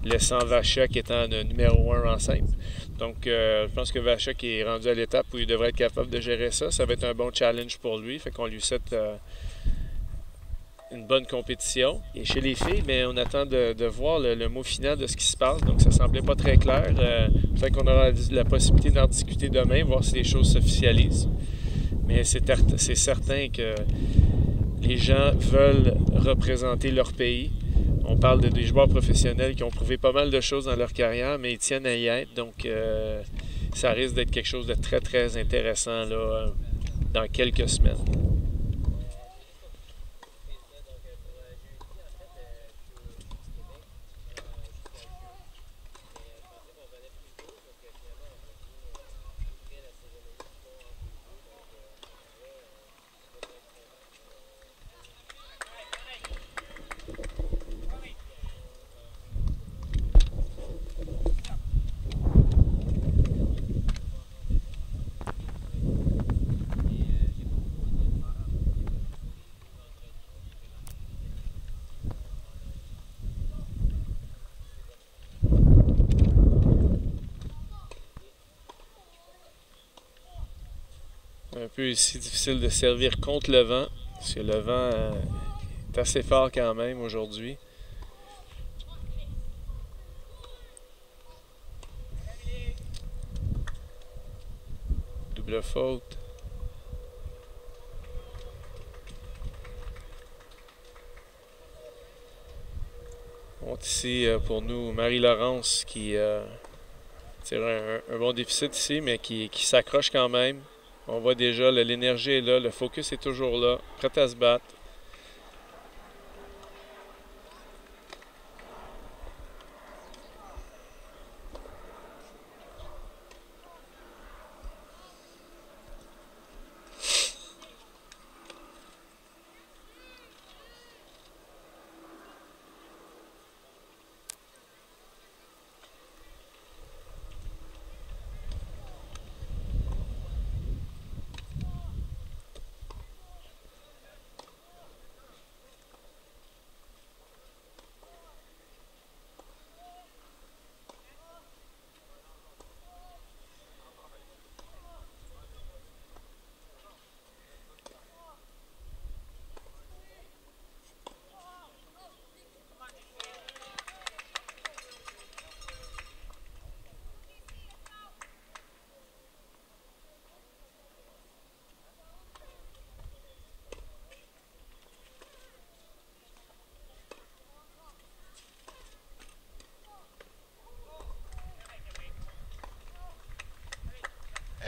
[SPEAKER 3] laissant Vasek étant le numéro 1 en simple. Donc, je pense que Vasek est rendu à l'étape où il devrait être capable de gérer ça. Ça va être un bon challenge pour lui, fait qu'on lui souhaite une bonne compétition. Et chez les filles, bien, on attend de voir le mot final de ce qui se passe, donc ça semblait pas très clair. Peut-être qu'on aura la possibilité d'en discuter demain, voir si les choses s'officialisent. Mais c'est certain que les gens veulent représenter leur pays. On parle des joueurs professionnels qui ont prouvé pas mal de choses dans leur carrière, mais ils tiennent à y être. Donc, ça risque d'être quelque chose de très, très intéressant là, dans quelques semaines. Un peu ici difficile de servir contre le vent, parce que le vent est assez fort quand même aujourd'hui. Double faute. On ici pour nous Marie-Laurence qui tire un bon déficit ici, mais qui s'accroche quand même. On voit déjà, l'énergie est là, le focus est toujours là, prêt à se battre.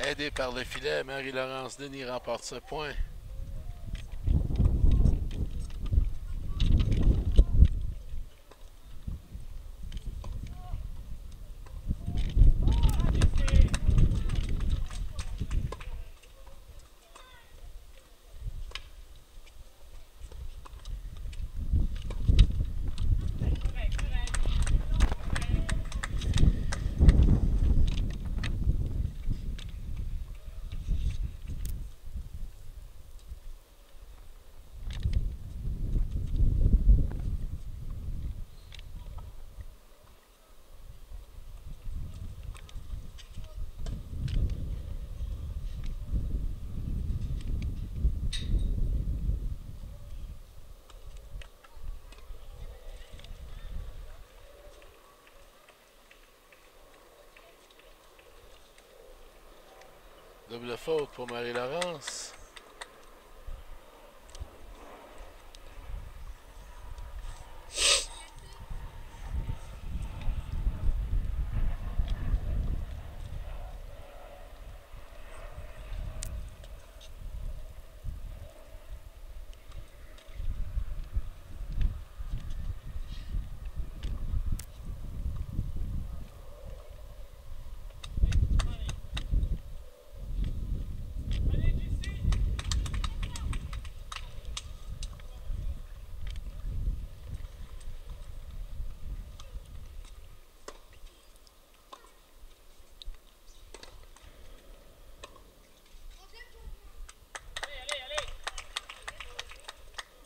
[SPEAKER 2] Aidé par le filet, Marie-Laurence Denis remporte ce point. Double faute pour Marie-Laurence.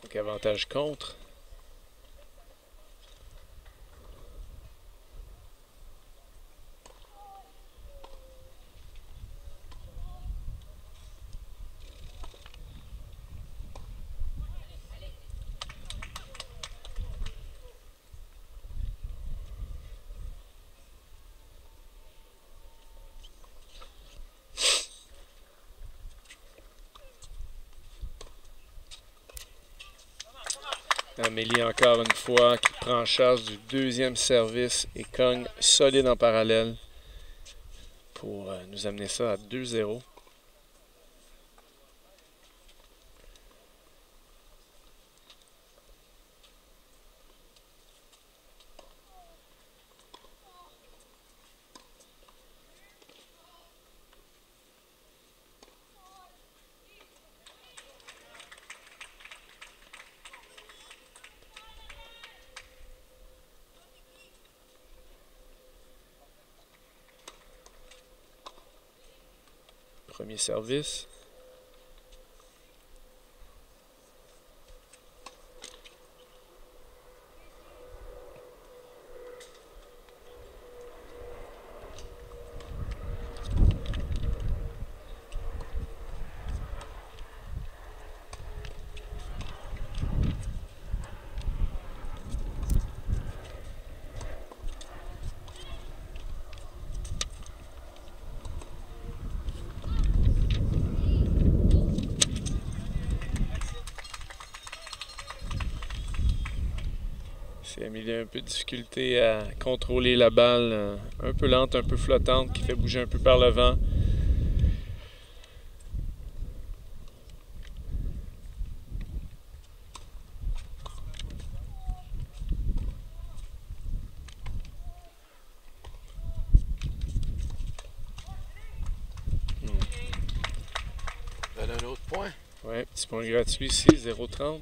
[SPEAKER 3] Donc avantage contre. Amélie encore une fois qui prend en charge du deuxième service et cogne solide en parallèle pour nous amener ça à 2-0. Premier service. Amélie a un peu de difficulté à contrôler la balle, un peu lente, un peu flottante, qui fait bouger un peu par le vent.
[SPEAKER 2] point.
[SPEAKER 3] Oui, petit point gratuit ici, 0,30.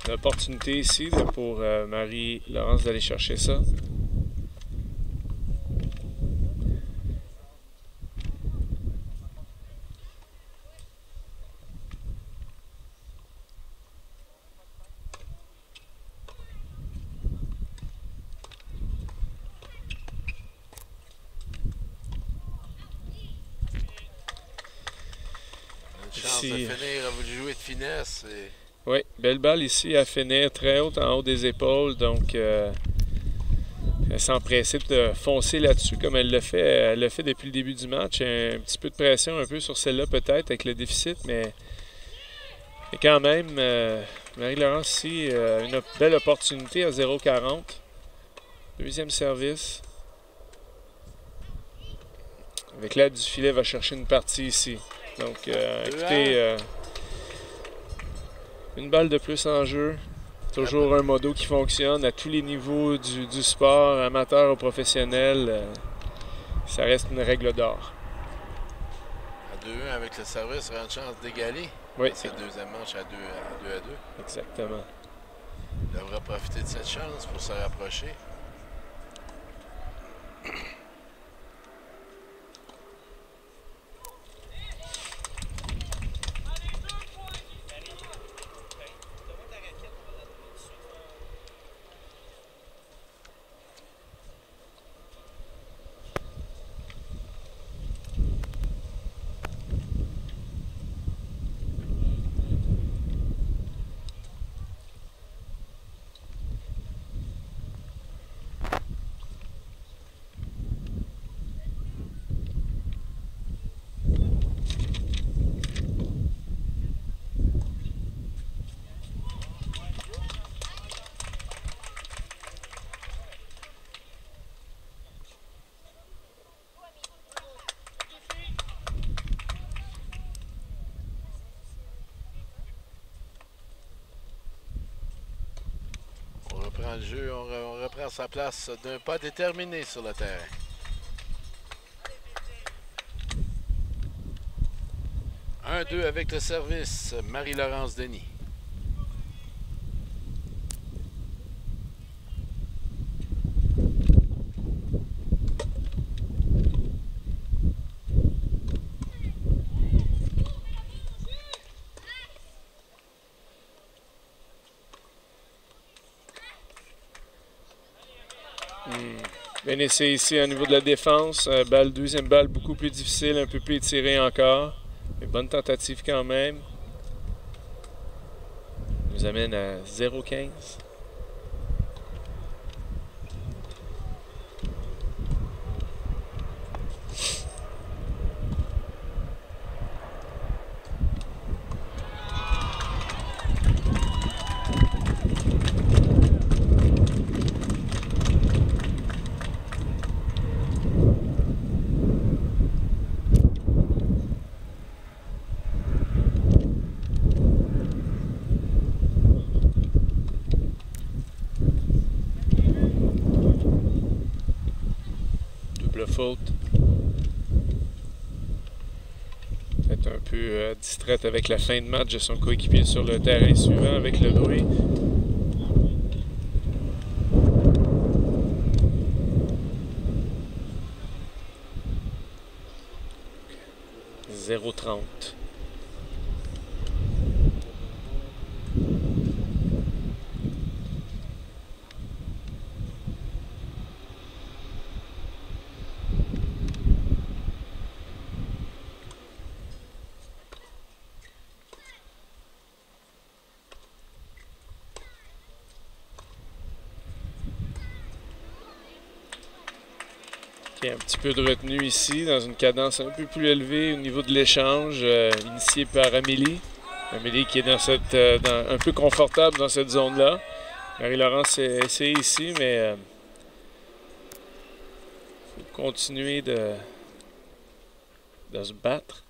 [SPEAKER 3] Une opportunité ici là, pour Marie-Laurence d'aller chercher ça.
[SPEAKER 2] Chance de finir, vous jouer de finesse.
[SPEAKER 3] Oui, belle balle ici à finir très haute en haut des épaules. Donc, sans presser de foncer là-dessus comme elle l'a fait. Elle l'a fait depuis le début du match. Un petit peu de pression un peu sur celle-là peut-être avec le déficit, mais quand même, Marie-Laurence ici, une belle opportunité à 0,40. Deuxième service. Avec l'aide du filet, va chercher une partie ici. Donc, écoutez, une balle de plus en jeu. Toujours un modo qui fonctionne à tous les niveaux du sport, amateur ou professionnel. Ça reste une règle d'or.
[SPEAKER 2] À 2-1 avec le service, il aura une chance d'égaler.
[SPEAKER 3] Oui.
[SPEAKER 2] C'est la deuxième manche à 2 à 2.
[SPEAKER 3] Exactement.
[SPEAKER 2] Il devra profiter de cette chance pour se rapprocher. On reprend le jeu, on reprend sa place d'un pas déterminé sur le terrain. Un 2 avec le service, Marie-Laurence Denis.
[SPEAKER 3] Bien essayé ici au niveau de la défense. Deuxième balle beaucoup plus difficile, un peu plus étirée encore. Mais bonne tentative quand même. Nous amène à 0,15. Faute. Peut-être un peu distraite avec la fin de match de son coéquipier sur le terrain suivant avec le bruit. « 0,30. » Un petit peu de retenue ici, dans une cadence un peu plus élevée au niveau de l'échange, initié par Amélie. Amélie qui est dans cette, un peu confortable dans cette zone-là. Marie-Laurence essaie ici, mais il faut continuer de se battre.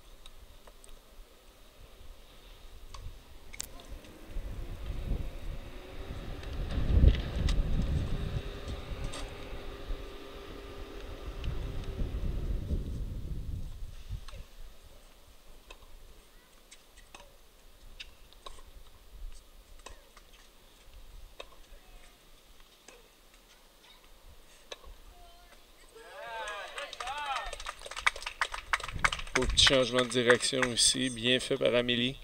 [SPEAKER 3] petit changement de direction ici. Bien fait par Amélie.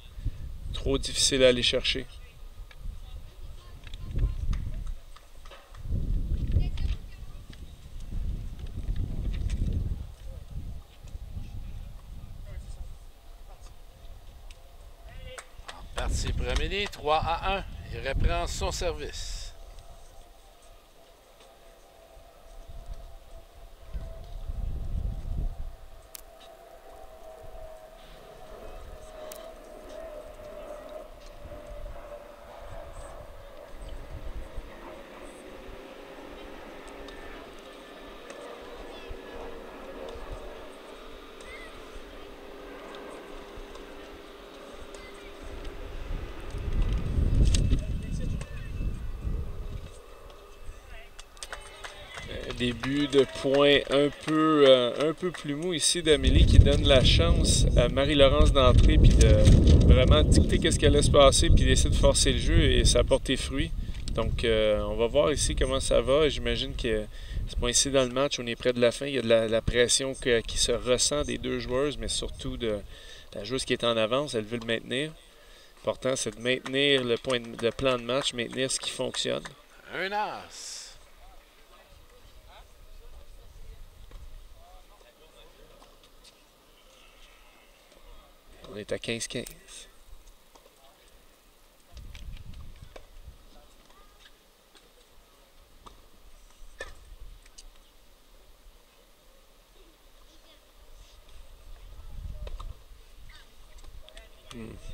[SPEAKER 3] Trop difficile à aller chercher.
[SPEAKER 2] Parti pour Amélie, 3-1. Il reprend son service.
[SPEAKER 3] Début de point un peu plus mou ici d'Amélie qui donne la chance à Marie-Laurence d'entrer puis de vraiment dicter qu'est-ce qu'elle laisse passer puis d'essayer de forcer le jeu et ça a porté fruit. Donc on va voir ici comment ça va. J'imagine que ce point-ci dans le match, on est près de la fin. Il y a de la pression qui se ressent des deux joueuses, mais surtout de la joueuse qui est en avance. Elle veut le maintenir. L'important, c'est de maintenir le plan de match, maintenir ce qui fonctionne.
[SPEAKER 2] Un as.
[SPEAKER 3] On est à 15-15.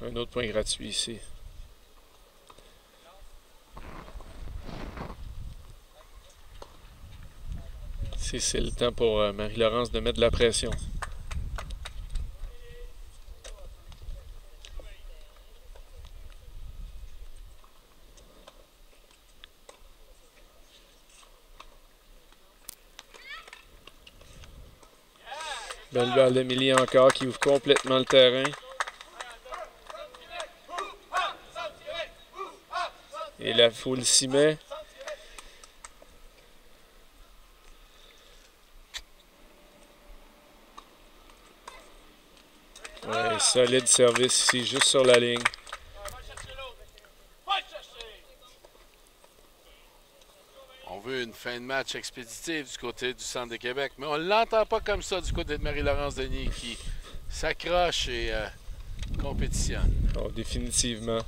[SPEAKER 3] Un autre point gratuit ici. C'est le temps pour Marie-Laurence de mettre de la pression. Belle balle d'Amélie encore qui ouvre complètement le terrain. Et la foule s'y met. Ouais, solide service ici, juste sur la ligne.
[SPEAKER 2] On veut une fin de match expéditive du côté du Centre de Québec, mais on ne l'entend pas comme ça du côté de Marie-Laurence Denis qui s'accroche et compétitionne.
[SPEAKER 3] Oh, définitivement.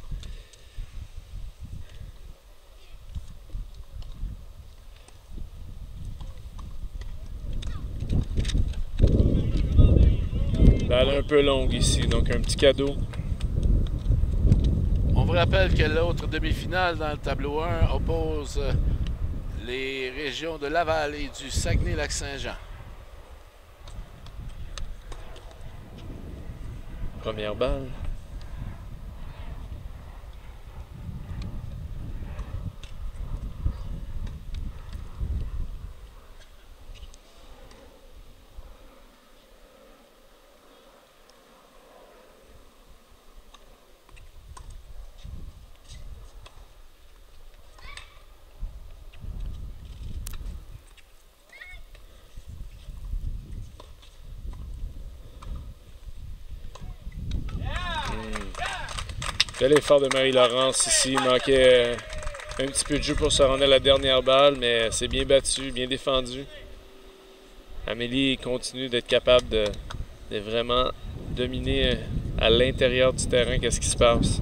[SPEAKER 3] Balle un peu longue ici, donc un petit cadeau.
[SPEAKER 2] On vous rappelle que l'autre demi-finale dans le tableau 1 oppose les régions de Laval et du Saguenay-Lac-Saint-Jean.
[SPEAKER 3] Première balle. Quel effort de Marie-Laurence ici. Il manquait un petit peu de jeu pour se rendre à la dernière balle, mais c'est bien battu, bien défendu. Amélie continue d'être capable de vraiment dominer à l'intérieur du terrain qu'est-ce qui se passe.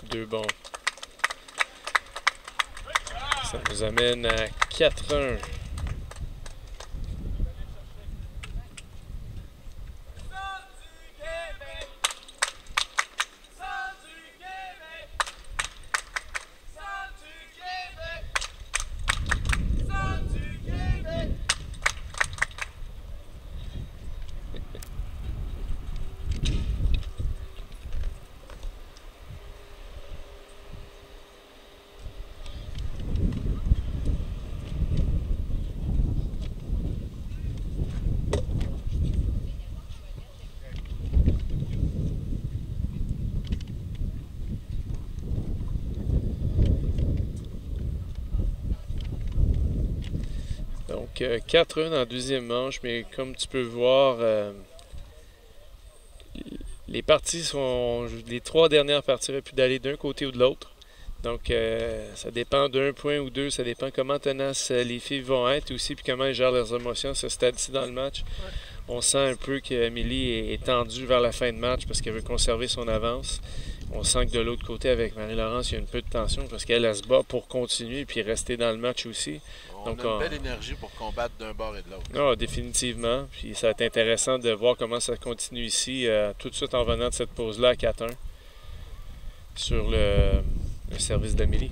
[SPEAKER 3] Deux bons. Ça nous amène à 4-1. Donc 4-1 dans la deuxième manche, mais comme tu peux voir, les parties sont. Les 3 dernières parties auraient pu d'aller d'un côté ou de l'autre. Donc ça dépend d'un point ou deux, ça dépend comment tenaces les filles vont être aussi, puis comment elles gèrent leurs émotions à ce stade-ci dans le match. Ouais. On sent un peu qu'Amélie est tendue vers la fin de match parce qu'elle veut conserver son avance. On sent que de l'autre côté, avec Marie-Laurence, il y a un peu de tension parce qu'elle se bat pour continuer et puis rester dans le match aussi.
[SPEAKER 2] On a une belle énergie pour combattre d'un bord et de l'autre.
[SPEAKER 3] Non, définitivement. Puis ça va être intéressant de voir comment ça continue ici, tout de suite en venant de cette pause-là à 4-1 sur le service d'Amélie.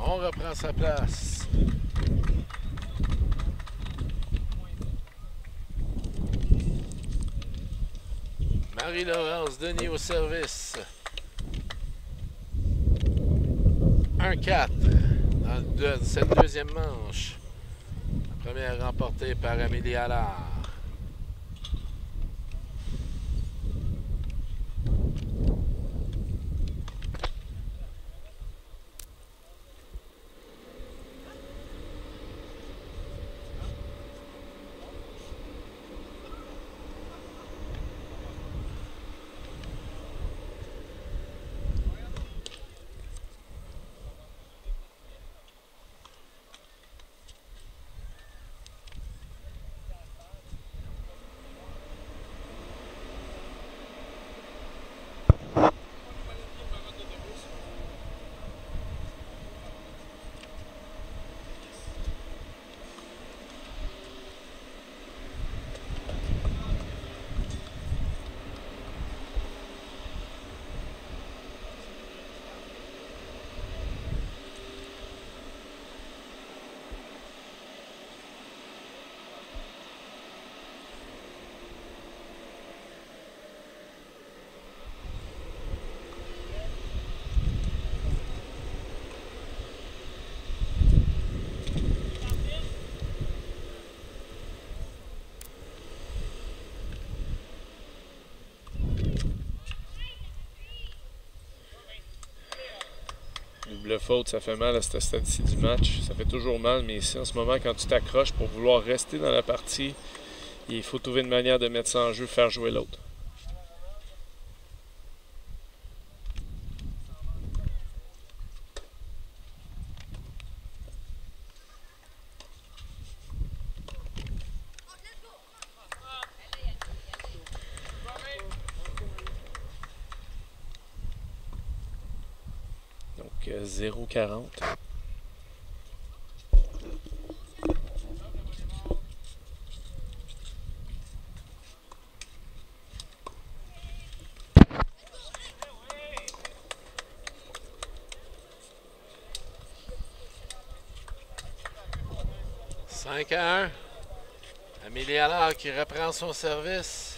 [SPEAKER 2] On reprend sa place. Marie-Laurence Denis au service. 1-4 dans cette deuxième manche. La première remportée par Amélie Allard.
[SPEAKER 3] Double faute, ça fait mal à ce stade-ci du match. Ça fait toujours mal, mais ici, en ce moment, quand tu t'accroches pour vouloir rester dans la partie, il faut trouver une manière de mettre ça en jeu, faire jouer l'autre. Donc 0-40.
[SPEAKER 2] Amélie Allard qui reprend son service.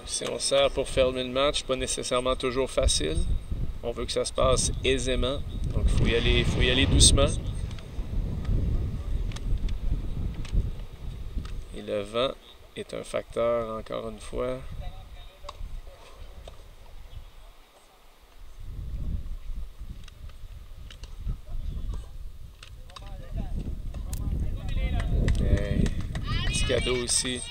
[SPEAKER 3] Si on sert pour fermer le match, pas nécessairement toujours facile. On veut que ça se passe aisément. Donc il faut y aller doucement. Et le vent est un facteur encore une fois. Hey, petit cadeau aussi.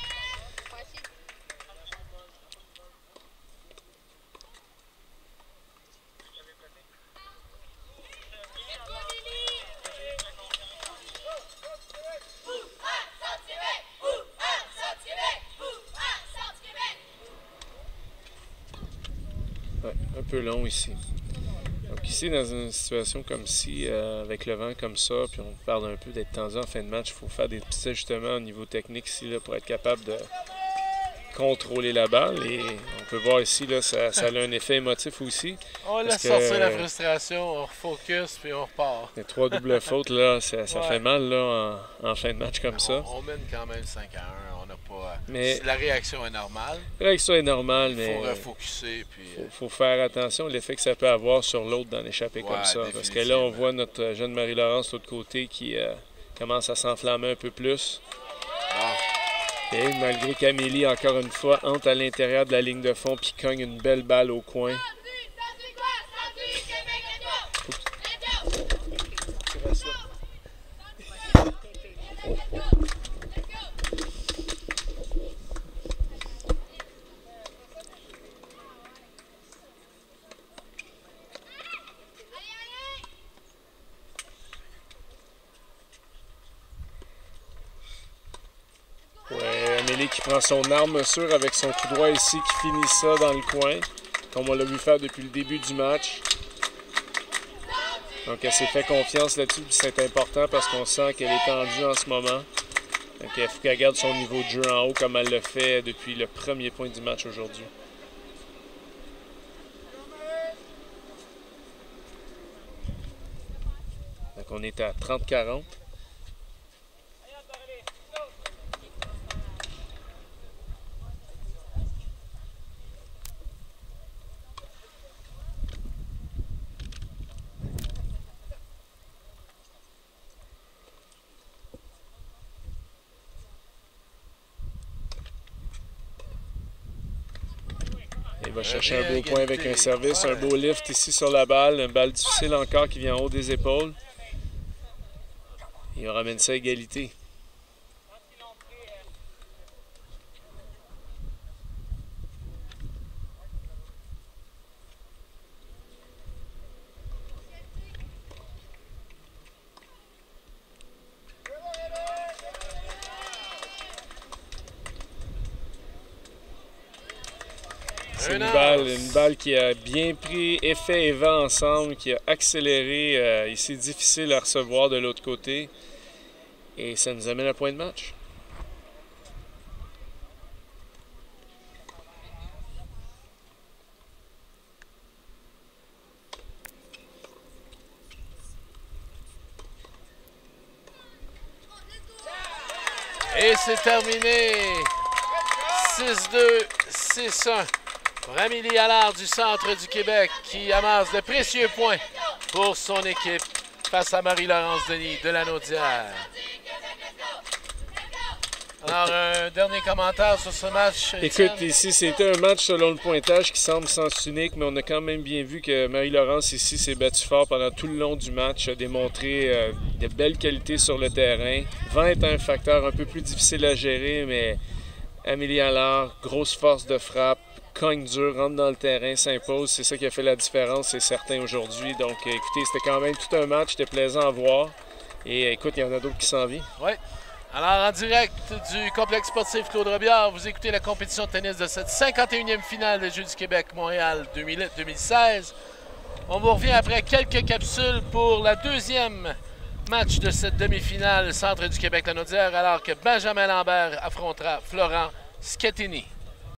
[SPEAKER 3] Ouais, un peu long ici. Donc ici, dans une situation comme ci, avec le vent comme ça, puis on parle un peu d'être tendu en fin de match, il faut faire des petits ajustements au niveau technique ici là, pour être capable de contrôler la balle. Et on peut voir ici, là, ça a un effet émotif aussi.
[SPEAKER 2] On laisse sortir la frustration, on refocus, puis on repart.
[SPEAKER 3] Les 3 doubles fautes, là, ça fait mal là, en fin de match comme ça.
[SPEAKER 2] On mène quand même 5-1. On n'a pas.
[SPEAKER 3] Mais
[SPEAKER 2] la réaction est normale.
[SPEAKER 3] La réaction est normale, mais
[SPEAKER 2] il faut refocuser.
[SPEAKER 3] Il faut faire attention à l'effet que ça peut avoir sur l'autre dans l'échappée comme ça. Parce que là, on voit notre jeune Marie-Laurence de l'autre côté qui commence à s'enflammer un peu plus. Et malgré qu'Amélie, encore une fois, entre à l'intérieur de la ligne de fond puis cogne une belle balle au coin. Amélie qui prend son arme sûre avec son coup droit ici, qui finit ça dans le coin, comme on l'a vu faire depuis le début du match. Donc elle s'est fait confiance là-dessus, c'est important parce qu'on sent qu'elle est tendue en ce moment. Donc il faut qu'elle garde son niveau de jeu en haut comme elle le fait depuis le premier point du match aujourd'hui. Donc on est à 30-40. Il va chercher un beau point avec un service, un beau lift ici sur la balle. Une balle difficile encore qui vient en haut des épaules. Et on ramène ça à égalité. C'est une balle qui a bien pris effet et vent ensemble, qui a accéléré. Ici, difficile à recevoir de l'autre côté. Et ça nous amène à point de match.
[SPEAKER 2] Et c'est terminé. 6-2, 6-1. Pour Amélie Allard du centre du Québec qui amasse de précieux points pour son équipe face à Marie-Laurence Denis de la Naudière. Alors, un dernier commentaire sur ce match. Étienne?
[SPEAKER 3] Écoute, ici, c'était un match selon le pointage qui semble sens unique, mais on a quand même bien vu que Marie-Laurence ici s'est battue fort pendant tout le long du match, a démontré de belles qualités sur le terrain. Vent est un facteur un peu plus difficile à gérer, mais Amélie Allard, grosse force de frappe, cogne dur, rentre dans le terrain, s'impose. C'est ça qui a fait la différence, c'est certain aujourd'hui. Donc, écoutez, c'était quand même tout un match, c'était plaisant à voir. Et écoute, il y en a d'autres qui s'en viennent.
[SPEAKER 2] Oui. Alors, en direct du complexe sportif Claude Robillard, vous écoutez la compétition de tennis de cette 51e finale des Jeux du Québec Montréal 2016. On vous revient après quelques capsules pour la deuxième match de cette demi-finale Centre du Québec-La Naudière, alors que Benjamin Lambert affrontera Florent Schettini.